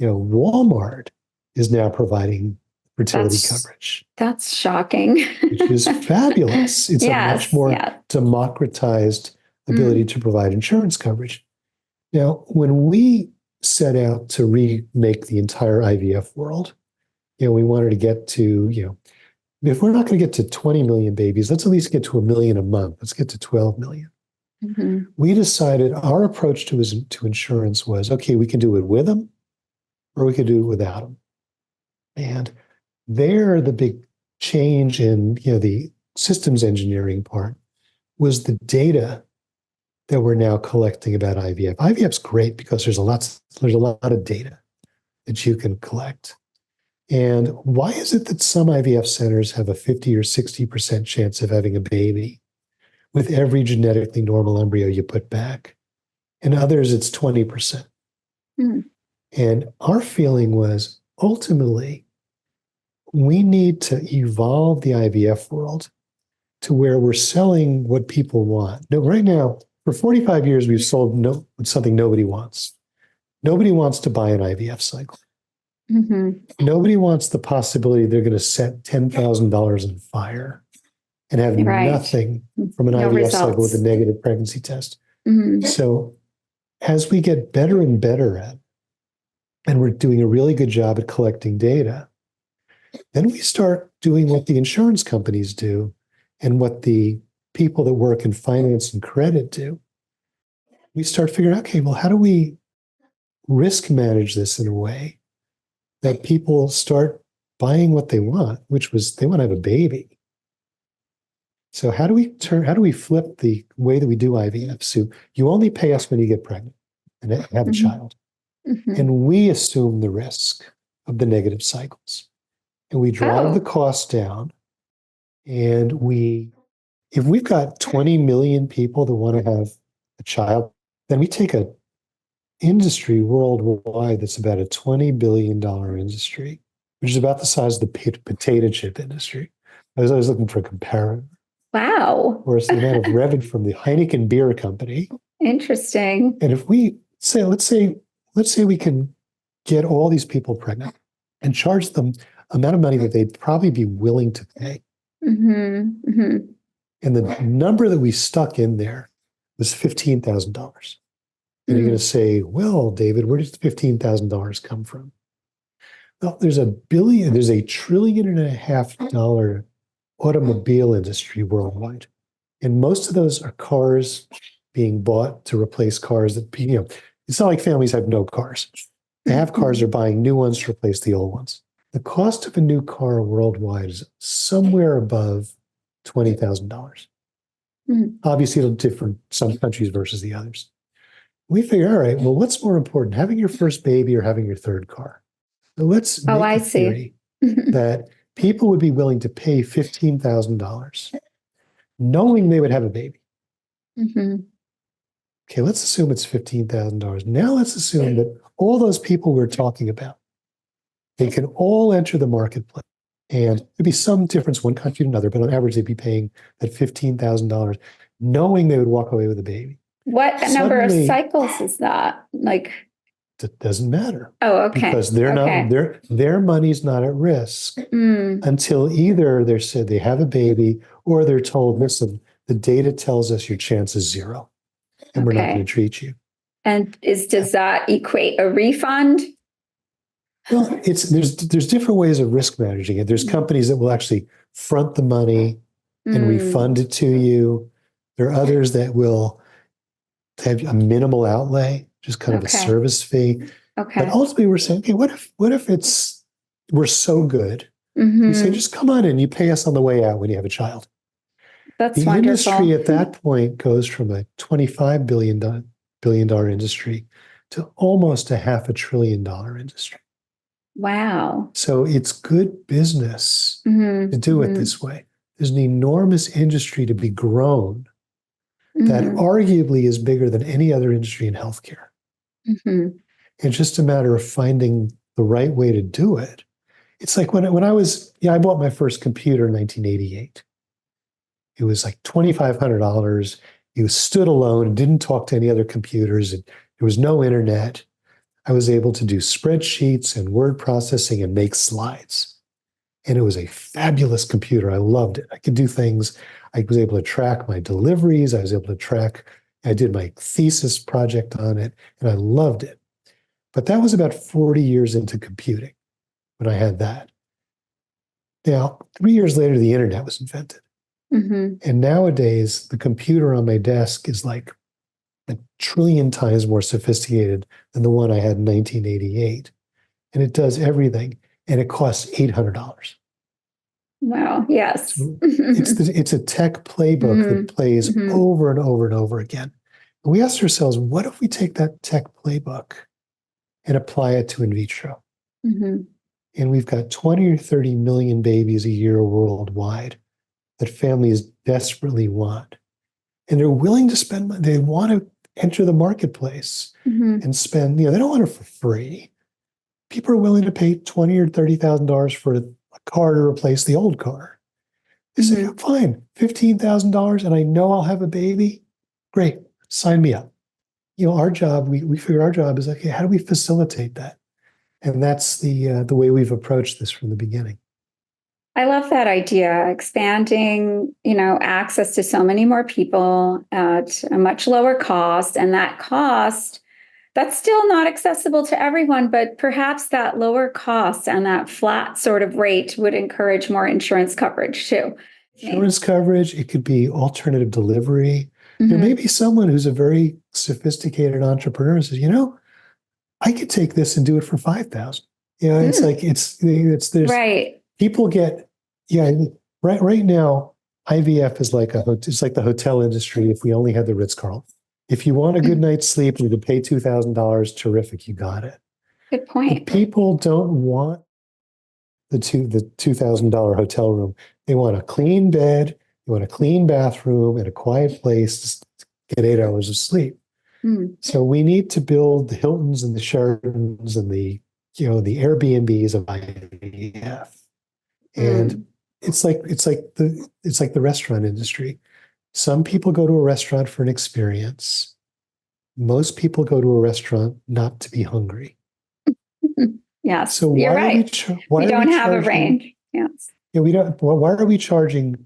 Walmart is now providing fertility coverage. That's shocking. Which is fabulous. It's a much more democratized ability to provide insurance coverage. Now, when we set out to remake the entire IVF world, we wanted to get to, if we're not going to get to 20 million babies, let's at least get to 1 million a month. Let's get to 12 million. We decided our approach to insurance was, okay, we can do it with them or we could do it without them. And there, the big change in, the systems engineering part was the data that we're now collecting about IVF. IVF's great because there's a lot of data that you can collect. And why is it that some IVF centers have a 50 or 60% chance of having a baby with every genetically normal embryo you put back? And others, it's 20%. And our feeling was, ultimately, we need to evolve the IVF world to where we're selling what people want. Now, right now, for 45 years, we've sold something nobody wants. Nobody wants to buy an IVF cycle. Nobody wants the possibility they're going to set $10,000 on fire and have nothing from an IVF cycle with a negative pregnancy test. So as we get better and better at, and we're doing a really good job at collecting data, then we start doing what the insurance companies do and what the people that work in finance and credit do. We start figuring out, okay, well, how do we risk manage this in a way that people start buying what they want, which was they want to have a baby. So how do we flip the way that we do IVF? So you only pay us when you get pregnant and have a child. And we assume the risk of the negative cycles. And we drive the cost down. And if we've got 20 million people that want to have a child, then we take an industry worldwide that's about a $20 billion industry, which is about the size of the potato chip industry. I was always looking for a comparator. Wow. Or it's the amount of revenue from the Heineken beer company. Interesting. And if we say, let's say we can get all these people pregnant and charge them amount of money that they'd probably be willing to pay. And the number that we stuck in there was $15,000. And you're going to say, well, David, where does the $15,000 come from? Well, there's $1.5 trillion automobile industry worldwide. And most of those are cars being bought to replace cars that, it's not like families have no cars. They have cars, they're buying new ones to replace the old ones. The cost of a new car worldwide is somewhere above $20,000. Obviously, it'll differ some countries versus the others. We figure, all right, well, what's more important, having your first baby or having your third car? So let's make a theory that people would be willing to pay $15,000 knowing they would have a baby. Okay, let's assume it's $15,000. Now let's assume that all those people we're talking about, they can all enter the marketplace. And there'd be some difference one country to another, but on average, they'd be paying that $15,000 knowing they would walk away with a baby. What number of cycles is that? It doesn't matter. Oh, okay. Because they're not their money's not at risk until either they're said they have a baby or they're told, listen, the data tells us your chance is 0 and we're not going to treat you. And does that equate a refund? Well, there's different ways of risk managing it. There's companies that will actually front the money and refund it to you. There are others that will have a minimal outlay, just kind of a service fee. But ultimately, we're saying, okay, what if we're so good? You say, just come on in. You pay us on the way out when you have a child. That's the wonderful. Industry at that point goes from a $25 billion industry to almost a $500 billion industry. Wow. So it's good business to do it this way. There's an enormous industry to be grown that arguably is bigger than any other industry in healthcare. It's just a matter of finding the right way to do it. It's like when I bought my first computer in 1988. It was like $2,500. It stood alone, didn't talk to any other computers. There was no internet. I was able to do spreadsheets and word processing and make slides. And it was a fabulous computer. I loved it. I could do things. I was able to track my deliveries. I did my thesis project on it, and I loved it. But that was about 40 years into computing when I had that. Now, 3 years later, the internet was invented. And nowadays, the computer on my desk is like 1,000,000,000,000 times more sophisticated than the one I had in 1988. And it does everything. And it costs $800. Wow. Yes. So it's a tech playbook that plays over and over and over again. And we asked ourselves, what if we take that tech playbook and apply it to in vitro? And we've got 20 or 30 million babies a year worldwide that families desperately want. And they're willing to spend money. They want to enter the marketplace and spend, they don't want it for free. People are willing to pay $20,000 or $30,000 for a car to replace the old car. They say, fine, $15,000 and I know I'll have a baby. Great, sign me up. Our job, we figure our job is, okay, how do we facilitate that? And that's the way we've approached this from the beginning. I love that idea, expanding, access to so many more people at a much lower cost. And that cost, that's still not accessible to everyone, but perhaps that lower cost and that flat sort of rate would encourage more insurance coverage too. Insurance coverage, it could be alternative delivery. There may be someone who's a very sophisticated entrepreneur and says, I could take this and do it for $5,000. It's like, there's right. People get, right now, IVF is it's like the hotel industry if we only had the Ritz-Carlton. If you want a good night's sleep, you could pay $2,000, terrific, you got it. Good point. But people don't want the $2,000 hotel room. They want a clean bed, they want a clean bathroom, and a quiet place to get 8 hours of sleep. So we need to build the Hiltons and the Sheratons and the Airbnbs of IVF. And it's like the restaurant industry. Some people go to a restaurant for an experience. Most people go to a restaurant not to be hungry. Yes, so you're right. We don't have a range. Yes. We don't. Well, why are we charging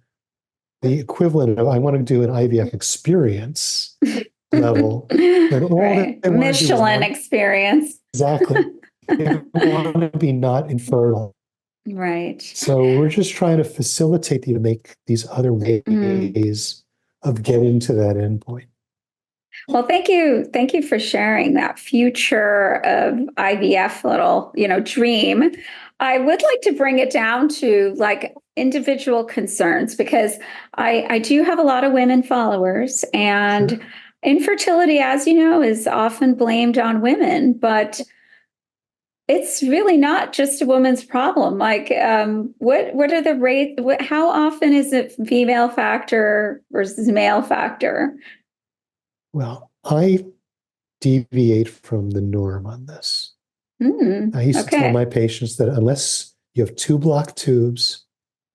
the equivalent of, I want to do an IVF experience level? Right. Michelin experience. Exactly. They want to be not infertile. Right. So we're just trying to facilitate you to make these other ways of getting to that endpoint. Well, thank you. Thank you for sharing that future of IVF little, dream. I would like to bring it down to individual concerns, because I do have a lot of women followers, and infertility, as you know, is often blamed on women, but it's really not just a woman's problem. What are the rates? How often is it female factor versus male factor? Well, I deviate from the norm on this. I used to tell my patients that unless you have 2 blocked tubes,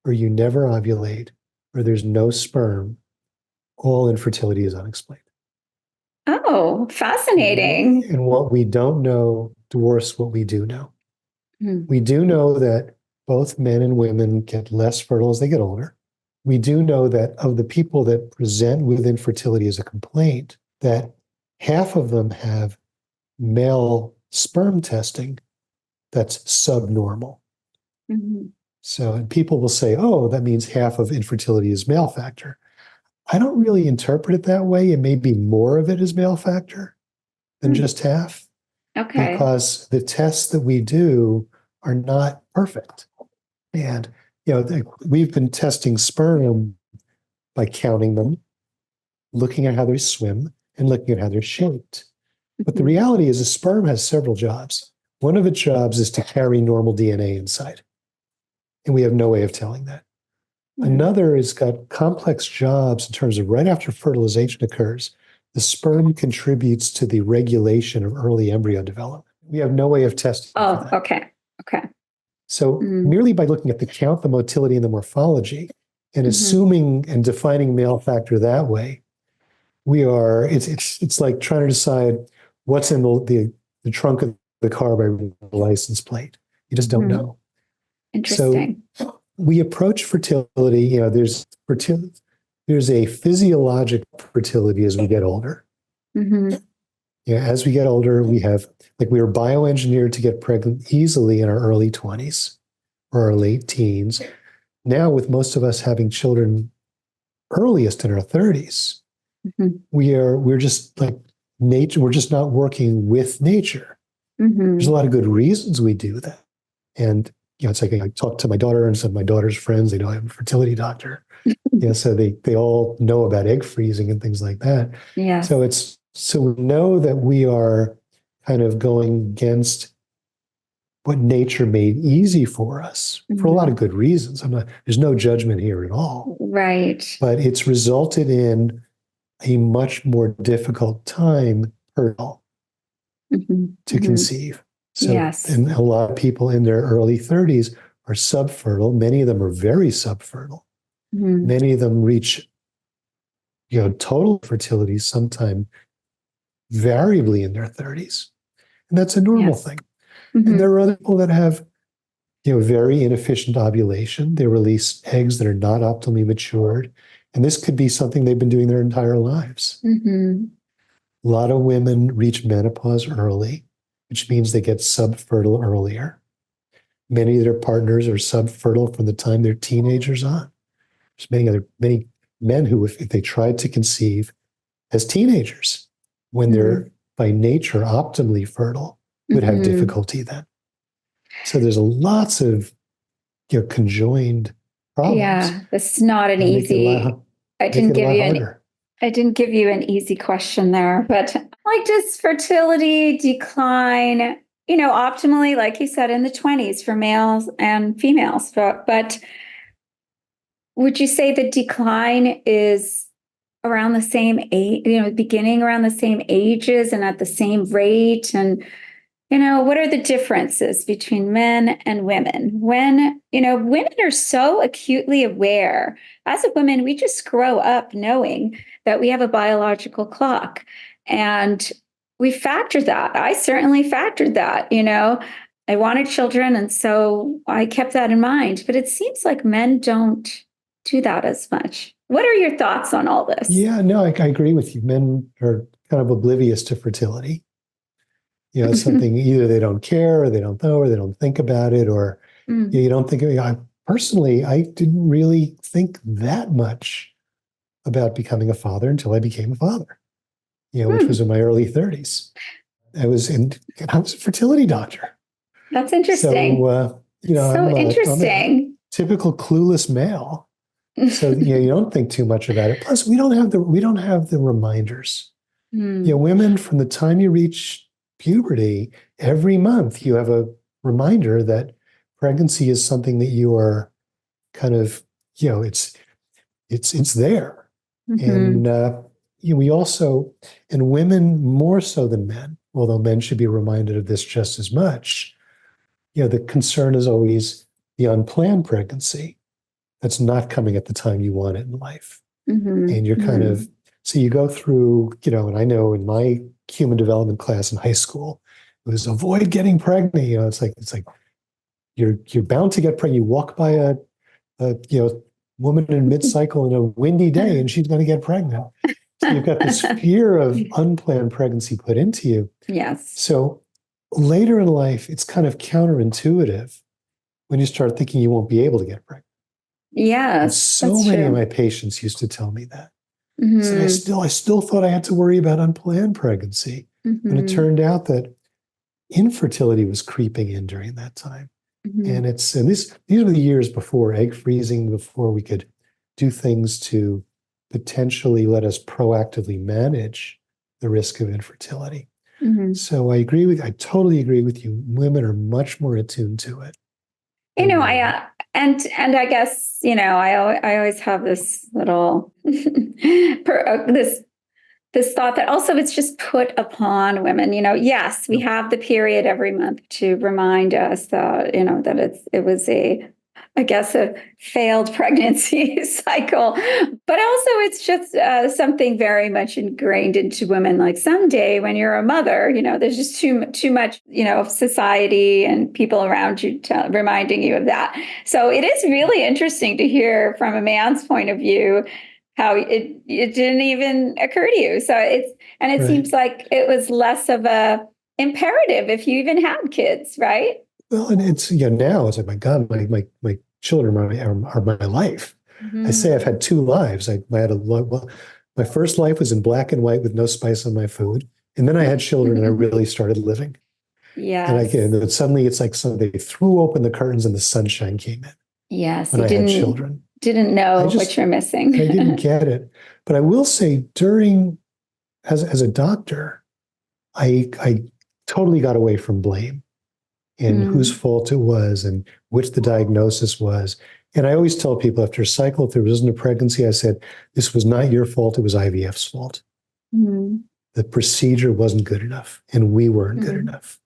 or you never ovulate, or there's no sperm, all infertility is unexplained. Oh, fascinating. And what we don't know dwarfs what we do know. We do know that both men and women get less fertile as they get older. We do know that of the people that present with infertility as a complaint, that half of them have male sperm testing that's subnormal. So, and people will say, oh, that means half of infertility is male factor. I don't really interpret it that way. It may be more of it is male factor than just half. Okay. Because the tests that we do are not perfect. And, we've been testing sperm by counting them, looking at how they swim, and looking at how they're shaped. But the reality is a sperm has several jobs. One of its jobs is to carry normal DNA inside. And we have no way of telling that. Another has got complex jobs in terms of right after fertilization occurs, the sperm contributes to the regulation of early embryo development. We have no way of testing for that. Okay. So merely by looking at the count, the motility, and the morphology, and assuming and defining male factor that way, it's like trying to decide what's in the trunk of the car by the license plate. You just don't know. Interesting. So we approach fertility, there's a physiologic fertility as we get older. As we get older, we were bioengineered to get pregnant easily in our early 20s or our late teens. Now, with most of us having children earliest in our 30s, we're just like nature. We're just not working with nature. There's a lot of good reasons we do that. And, it's like I talk to my daughter and some of my daughter's friends, they know I'm a fertility doctor. So they all know about egg freezing and things like that. Yeah. So we know that we are kind of going against what nature made easy for us for a lot of good reasons. There's no judgment here at all. Right. But it's resulted in a much more difficult time to conceive. So, and a lot of people in their early 30s are subfertile. Many of them are very subfertile. Many of them reach, total fertility sometime variably in their 30s. And that's a normal thing. And there are other people that have, very inefficient ovulation. They release eggs that are not optimally matured. And this could be something they've been doing their entire lives. A lot of women reach menopause early, which means they get subfertile earlier. Many of their partners are subfertile from the time they're teenagers on. There's many men who, if they tried to conceive as teenagers, when they're by nature optimally fertile, would have difficulty then. So there's lots of conjoined problems. Yeah, this is not an easy. I didn't give you an easy question there, but does fertility decline, optimally, like you said, in the 20s for males and females, but would you say the decline is around the same age, beginning around the same ages and at the same rate? And, what are the differences between men and women? When, women are so acutely aware. As a woman, we just grow up knowing that we have a biological clock. And we factor that. I certainly factored that, I wanted children. And so I kept that in mind. But it seems like men don't do that as much. What are your thoughts on all this? Yeah, no, I agree with you. Men are kind of oblivious to fertility. It's something either they don't care or they don't know or they don't think about it or you don't think of it. Personally, I didn't really think that much about becoming a father until I became a father, which was in my early 30s. I was a fertility doctor. That's interesting. So, interesting. I'm a typical clueless male. So you don't think too much about it. Plus, we don't have the reminders. Women, from the time you reach puberty, every month you have a reminder that pregnancy is something that you are kind of, it's there. And we also, and women more so than men, although men should be reminded of this just as much, the concern is always the unplanned pregnancy that's not coming at the time you want it in life. And you're kind of, so you go through, and I know in my human development class in high school, it was avoid getting pregnant. It's like you're bound to get pregnant. You walk by a woman in mid-cycle in a windy day and she's going to get pregnant. So you've got this fear of unplanned pregnancy put into you. Yes. So later in life, it's kind of counterintuitive when you start thinking you won't be able to get pregnant. Yes. So many of my patients used to tell me that. So I still thought I had to worry about unplanned pregnancy. And it turned out that infertility was creeping in during that time. And these were the years before egg freezing, before we could do things to potentially let us proactively manage the risk of infertility. So I totally agree with you. Women are much more attuned to it. And I guess, I always have this little this thought that also it's just put upon women. Yes, we have the period every month to remind us that, that it was I guess, a failed pregnancy cycle. But also, it's just something very much ingrained into women. Like someday, when you're a mother, there's just too much, society and people around you reminding you of that. So it is really interesting to hear from a man's point of view how it didn't even occur to you. So it Right. seems like it was less of a imperative if you even had kids, right? Well, and it's, now it's like, my God, my children are my life. I say I've had two lives. I had my first life was in black and white with no spice on my food. And then I had children and I really started living. Yes. And suddenly it's like they threw open the curtains and the sunshine came in. Yes. When I had children. Didn't know what you're missing. I didn't get it. But I will say as a doctor, I totally got away from blame and whose fault it was and which the diagnosis was. And I always tell people after a cycle, if there wasn't a pregnancy, I said, this was not your fault. It was IVF's fault. The procedure wasn't good enough and we weren't good enough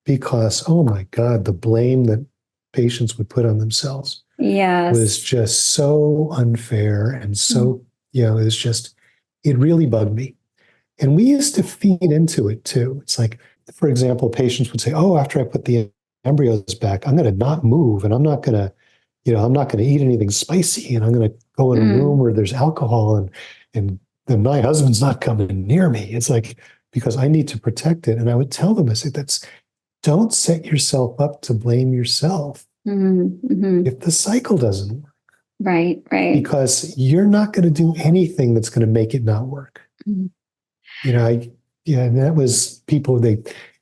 because, oh my God, the blame that patients would put on themselves was just so unfair and so, it really bugged me. And we used to feed into it too. It's like, for example, patients would say, oh, after I put the embryos back, I'm going to not move and I'm not going to eat anything spicy and I'm going to go in a room where there's alcohol and then my husband's not coming near me. It's like, because I need to protect it. And I would tell them, I say, don't set yourself up to blame yourself if the cycle doesn't work. Right. Because you're not going to do anything that's going to make it not work. And that was people,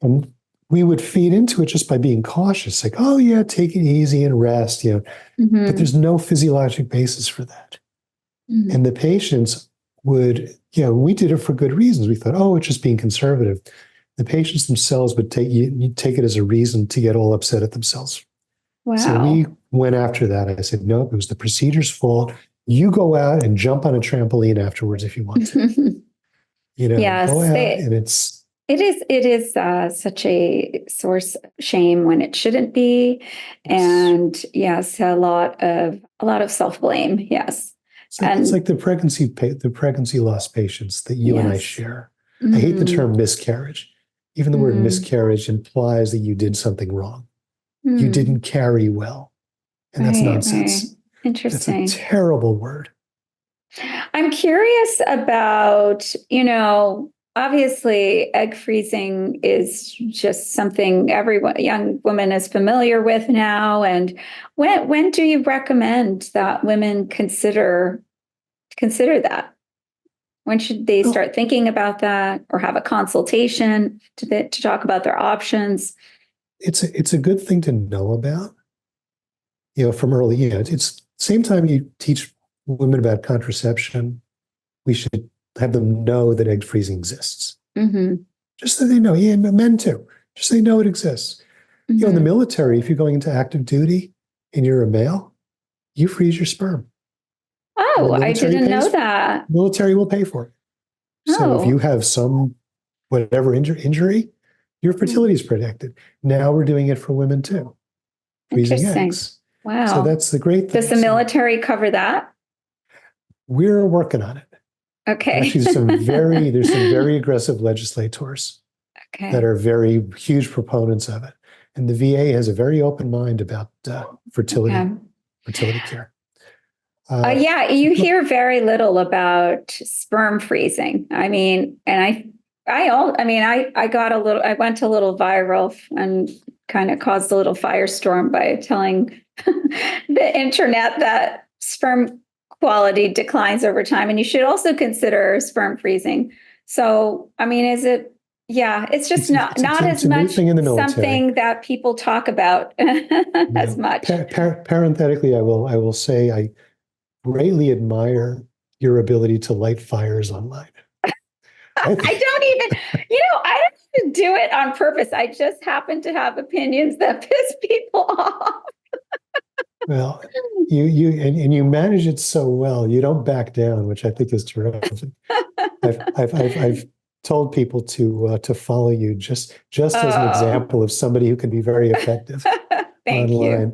and we would feed into it just by being cautious, like, oh yeah, take it easy and rest, but there's no physiologic basis for that. And the patients would, we did it for good reasons. We thought, oh, it's just being conservative. The patients themselves would take it as a reason to get all upset at themselves. Wow. So we went after that. I said, no, it was the procedure's fault. You go out and jump on a trampoline afterwards if you want to. Yes, go out and it is such a source of shame when it shouldn't be, and yes, a lot of self-blame. Yes, it's like the pregnancy loss patients that you and I share. I hate the term miscarriage. Even the word miscarriage implies that you did something wrong. You didn't carry well, and that's nonsense. Right. Interesting. That's a terrible word. I'm curious about, obviously egg freezing is just something young woman is familiar with now. And when do you recommend that women consider that? When should they start thinking about that or have a consultation to talk about their options? It's a good thing to know about, from early, it's same time you teach women about contraception, we should have them know that egg freezing exists. Just so they know, men too, just so they know it exists. In the military, if you're going into active duty and you're a male, you freeze your sperm. Oh, I didn't know that. Military will pay for it. So if you have some whatever injury, your fertility is protected. Now we're doing it for women too. Freezing eggs. Wow. So that's the great thing. Does the military cover that? We're working on it. Okay. Actually, there's some very aggressive legislators that are very huge proponents of it. And the VA has a very open mind about fertility care. You hear very little about sperm freezing. I mean, and I went a little viral and kind of caused a little firestorm by telling the internet that sperm quality declines over time, and you should also consider sperm freezing. So, I mean, is it? Yeah, it's just not as much something that people talk about as much. Parenthetically, I will say I greatly admire your ability to light fires online. I don't do it on purpose. I just happen to have opinions that piss people off. Well, and you manage it so well. You don't back down, which I think is terrific. I've told people to follow you just as an Oh, example of somebody who can be very effective thank you. online.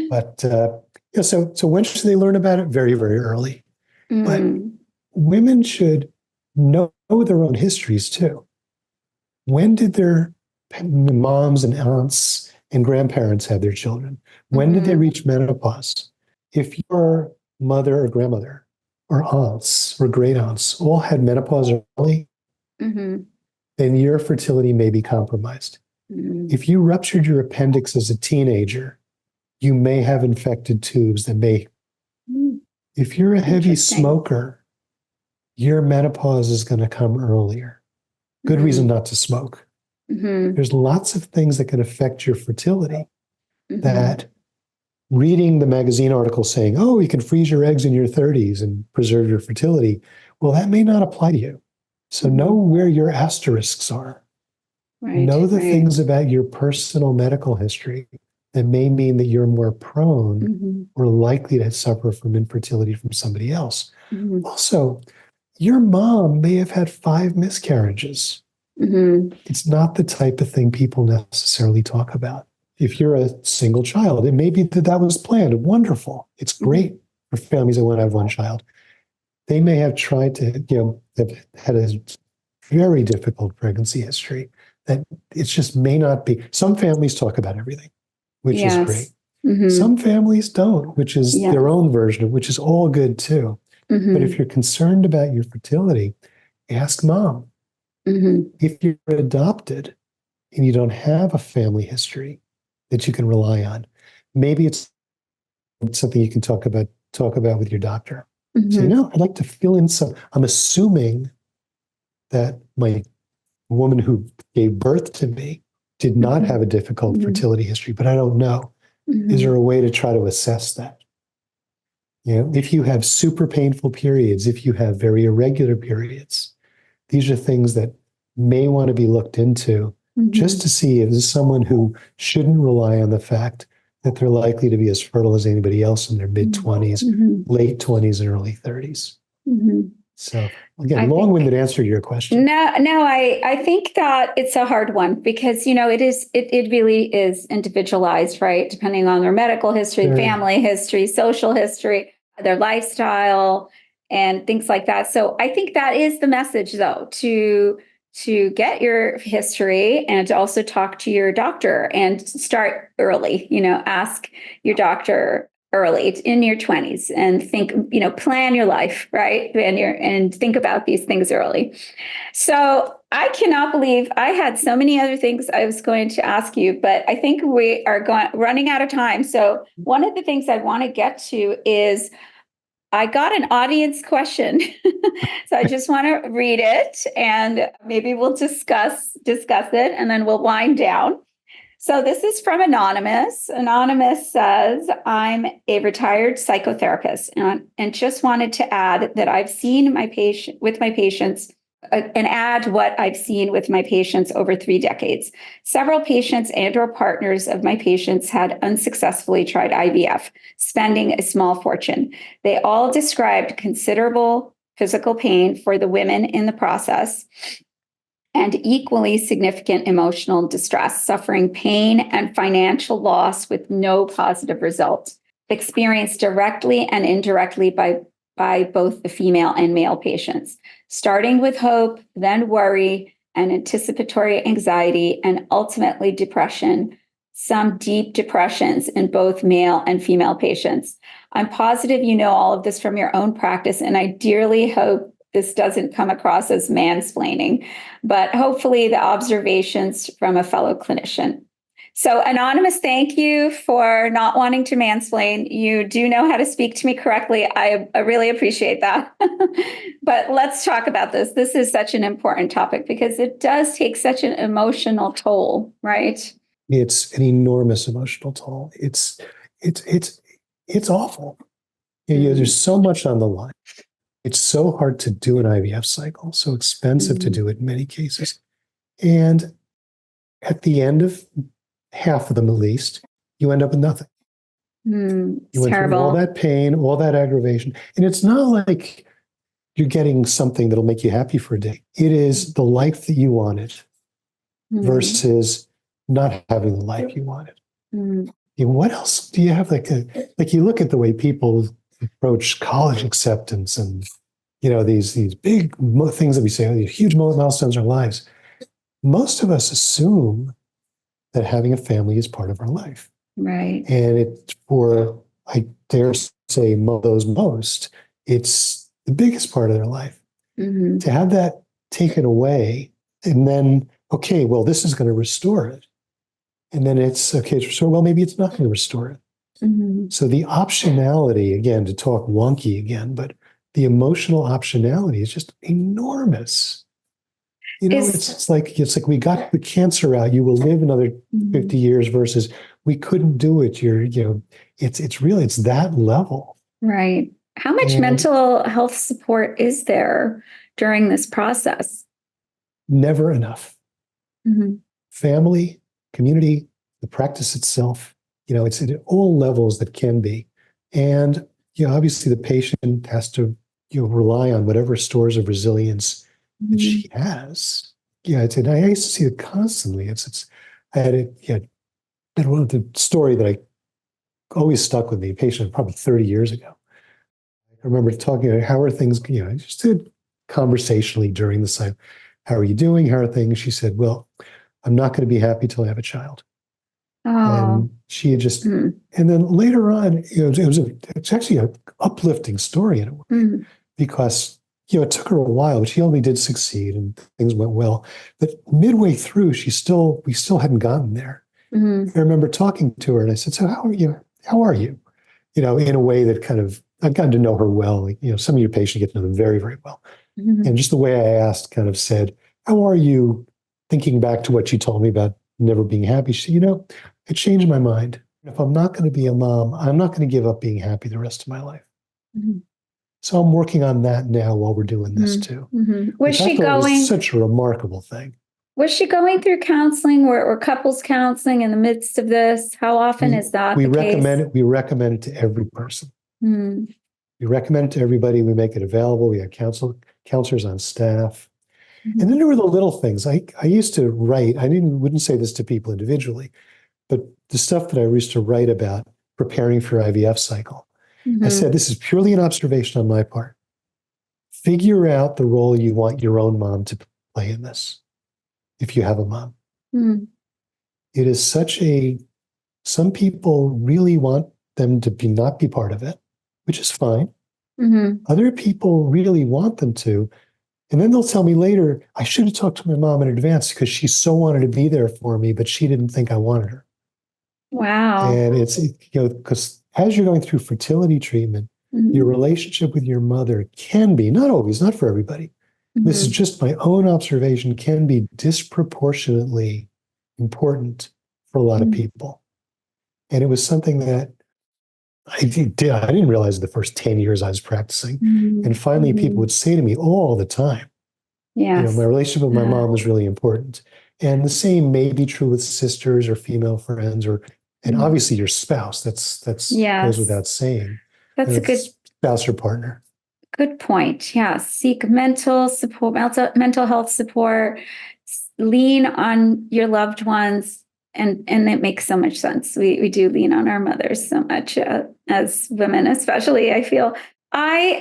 But yeah, so when should they learn about it? Very, very early. But Mm, women should know their own histories too. When did their moms and aunts and grandparents have their children? When did they mhm, reach menopause? If your mother or grandmother or aunts or great aunts all had menopause early, mhm, then your fertility may be compromised. mhm. If you ruptured your appendix as a teenager, you may have infected tubes that may. Mm, If you're a heavy interesting. smoker, your menopause is going to come earlier. Good reason Mhm, not to smoke. mhm, There's lots of things that can affect your fertility mhm, that reading the magazine article saying, oh, you can freeze your eggs in your 30s and preserve your fertility. Well, that may not apply to you. So know mhm. where your asterisks are. Right, Know the right. things about your personal medical history that may mean that you're more prone Mhm, or likely to suffer from infertility from somebody else. mhm, Also, your mom may have had 5 miscarriages. mhm, It's not the type of thing people necessarily talk about. If you're a single child, it may be that that was planned. Wonderful. It's mhm, great for families that want to have one child. They may have tried to, have had a very difficult pregnancy history that it just may not be. Some families talk about everything, which is great. yes. Mhm, Some families don't, which is yes. their own version of which is all good too. But if Mhm, you're concerned about your fertility, ask mom. mhm, If you're adopted and you don't have a family history that you can rely on, maybe it's something you can talk about with your doctor. Say, mhm, I'd like to fill in some. I'm assuming that my woman who gave birth to me did not have mhm, a difficult mhm, fertility history, but I don't know. Is there mhm, a way to try to assess that? If you have super painful periods, if you have very irregular periods, these are things that may want to be looked into just mhm, to see if there's someone who shouldn't rely on the fact that they're likely to be as fertile as anybody else in their mid mhm, 20s, mhm, late 20s, and early 30s. mhm. So, again, I long think winded answer to your question. no, I think that it's a hard one because it really is individualized, right? Depending on their medical history, Very, family history, social history, their lifestyle, and things like that. So I think that is the message, though, to get your history and to also talk to your doctor and start early. Ask your doctor early in your 20s and think, plan your life, right? And think about these things early. So I cannot believe I had so many other things I was going to ask you, but I think we are running out of time. So one of the things I want to get to is I got an audience question. So I just want to read it and maybe we'll discuss it and then we'll wind down. So this is from Anonymous. Anonymous says, I'm a retired psychotherapist and just wanted to add that I've seen my patient with my patients and add what I've seen with my patients over 3 decades. Several patients and or partners of my patients had unsuccessfully tried IVF, spending a small fortune. They all described considerable physical pain for the women in the process and equally significant emotional distress, suffering pain and financial loss with no positive result, experienced directly and indirectly by both the female and male patients, starting with hope, then worry and anticipatory anxiety, and ultimately depression, some deep depressions in both male and female patients. I'm positive you know all of this from your own practice, and I dearly hope this doesn't come across as mansplaining, but hopefully the observations from a fellow clinician. So, Anonymous, thank you for not wanting to mansplain. You do know how to speak to me correctly. I really appreciate that. But let's talk about this. This is such an important topic because it does take such an emotional toll, right? it's an enormous emotional toll. It's awful. There's Mm, so much on the line. It's so hard to do an IVF cycle, so expensive to mm, do it in many cases. And at the end of half of them, at least, you end up with nothing. It's You went through all terrible. that pain, all that aggravation. And it's not like you're getting something that'll make you happy for a day. It is the life that you wanted Mm, versus not having the life you wanted. mm, And what else do you have? Like you look at the way people approach college acceptance and these big things that we say, these huge milestones in our lives. Most of us assume that having a family is part of our life. right. And it's for, I dare say, those most, it's the biggest part of their life. Hmm. To have that taken away and then, okay, well, this is going to restore it. And then it's, okay, it's restored. Well, maybe it's not going to restore it. Hmm. So the optionality, again, to talk wonky again, but the emotional optionality is just enormous. Is It's like we got the cancer out. You will live another Mhm. 50 years versus we couldn't do it. It's that level. Right. How much And mental health support is there during this process? never enough. Hmm. Family, community, the practice itself, it's at all levels that can be. And, obviously the patient has to, rely on whatever stores of resilience that Hmm. she has. And I used to see it constantly. I had it, and one of the story that I always stuck with me, a patient probably 30 years ago. I remember talking about how are things, just did conversationally during the time. How are you doing? How are things? She said, well, I'm not going to be happy till I have a child. Oh. And she had just, Mm. and then later on, it's actually an uplifting story in a way Mm. because, it took her a while, but she only did succeed and things went well. But midway through, we still hadn't gotten there. Mm. I remember talking to her and I said, so how are you? How are you? In a way that kind of, I've gotten to know her well. Some of your patients get to know them very, very well. And Mm. just the way I asked kind of said, how are you thinking back to what you told me about never being happy? She said, it changed my mind. If I'm not going to be a mom, I'm not going to give up being happy the rest of my life. Mm. So I'm working on that now while we're doing this Mm. too, Hmm. which I thought was such a remarkable thing. Was she going through counseling or couples counseling in the midst of this? How often We is that we the recommend case? it. We recommend it to every person. Mm. We recommend it to everybody. We make it available. We have counselors on staff. And then Mhm. there were the little things. I used to write, wouldn't say this to people individually, but the stuff that I used to write about preparing for IVF cycle. I said, Mhm. this is purely an observation on my part. Figure out the role you want your own mom to play in this, if you have a mom. Mm. It is some people really want them to not be part of it, which is fine. Mhm. Other people really want them to. And then they'll tell me later, I should have talked to my mom in advance because she so wanted to be there for me, but she didn't think I wanted her. Wow. And because as you're going through fertility treatment, your Mhm. relationship with your mother can be, not always, not for everybody. This is Mhm. just my own observation, can be disproportionately important for a lot of Mhm. people. And it was something that I didn't realize the first 10 years I was practicing. And Mhm. finally, people Mhm. would say to me all the time, my Yes. relationship with my mom was really important. And the same may be true with sisters or female friends and Mhm. obviously your spouse. That's goes Yes. without saying. That's a good Spouse or partner. good point. Yeah. Seek mental support, mental health support, lean on your loved ones. And it makes so much sense. We do lean on our mothers so much as women, especially. I feel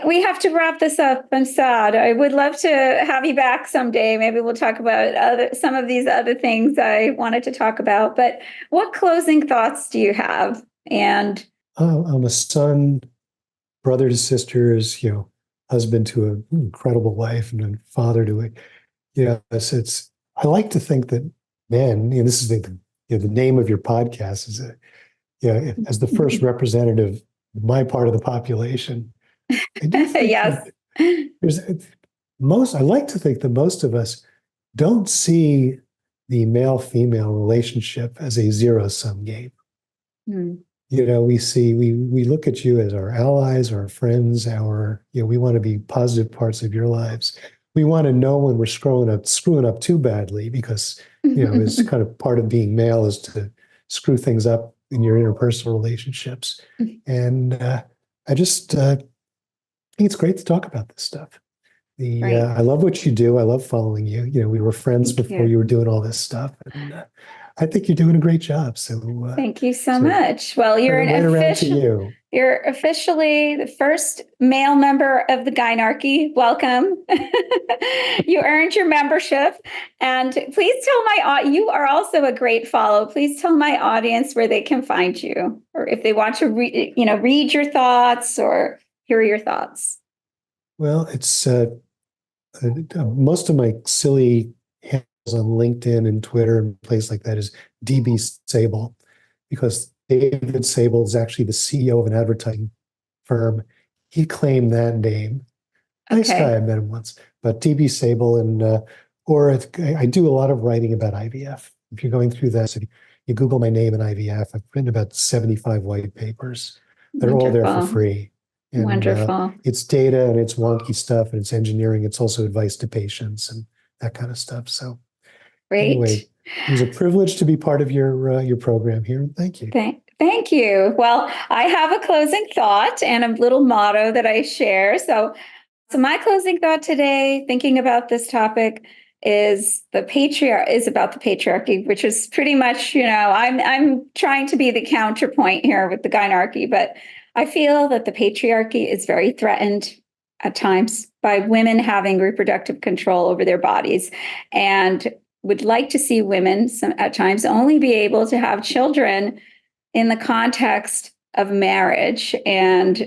we have to wrap this up. I'm sad. I would love to have you back someday. Maybe we'll talk about some of these other things I wanted to talk about. But what closing thoughts do you have? And I'm a son, brother to sisters, husband to an incredible wife and a father to it. I like to think that, man, this is the name of your podcast is as the first representative of my part of the population. I do think yes. that there's I like to think that most of us don't see the male-female relationship as a zero-sum game. Hmm. We look at you as our allies, our friends, we want to be positive parts of your lives. We want to know when we're screwing up too badly because, it's kind of part of being male is to screw things up in your interpersonal relationships. And I just think it's great to talk about this stuff. I love what you do. I love following you. We were friends before you were doing all this stuff, and I think you're doing a great job. So thank you so much. Well, you're officially the first male member of the Gynarchy. Welcome. You earned your membership, and please tell you are also a great follow. Please tell my audience where they can find you, or if they want to read your thoughts or hear your thoughts. Well, it's most of my silly handles on LinkedIn and Twitter and places like that is DB Sable, because David Sable is actually the CEO of an advertising firm. He claimed that name. Nice guy, I met him once. But DB Sable, and I do a lot of writing about IVF. If you're going through this, if you Google my name in IVF, I've written about 75 white papers. They're all there for free. And, wonderful. It's data and it's wonky stuff and it's engineering. It's also advice to patients and that kind of stuff. So great. Anyway, it was a privilege to be part of your program here. Thank you. Thank you. Well, I have a closing thought and a little motto that I share. So my closing thought today, thinking about this topic, is about the patriarchy, which is pretty much, I'm trying to be the counterpoint here with the Gynarchy, but I feel that the patriarchy is very threatened at times by women having reproductive control over their bodies, and would like to see women at times only be able to have children in the context of marriage and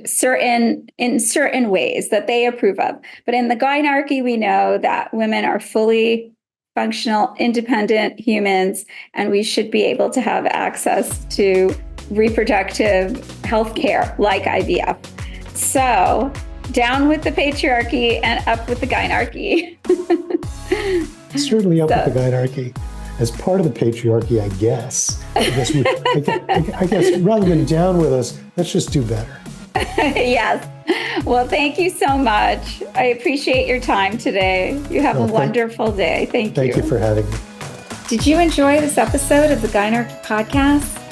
in certain ways that they approve of. But in the Gynarchy, we know that women are fully functional, independent humans, and we should be able to have access to reproductive health care like IVF. So down with the patriarchy and up with the Gynarchy. Certainly up with the Gynarchy. As part of the patriarchy, I guess rather than down with us, let's just do better. Yes. Well, thank you so much. I appreciate your time today. You have a wonderful day. Thank you. Thank you for having me. Did you enjoy this episode of the Gynarchy Podcast?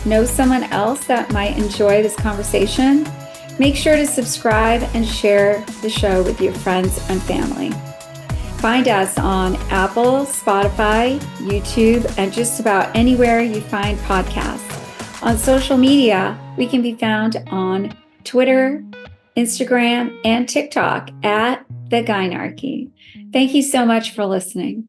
Know someone else that might enjoy this conversation? Make sure to subscribe and share the show with your friends and family. Find us on Apple, Spotify, YouTube, and just about anywhere you find podcasts. On social media, we can be found on Twitter, Instagram, and TikTok at The Gynarchy. Thank you so much for listening.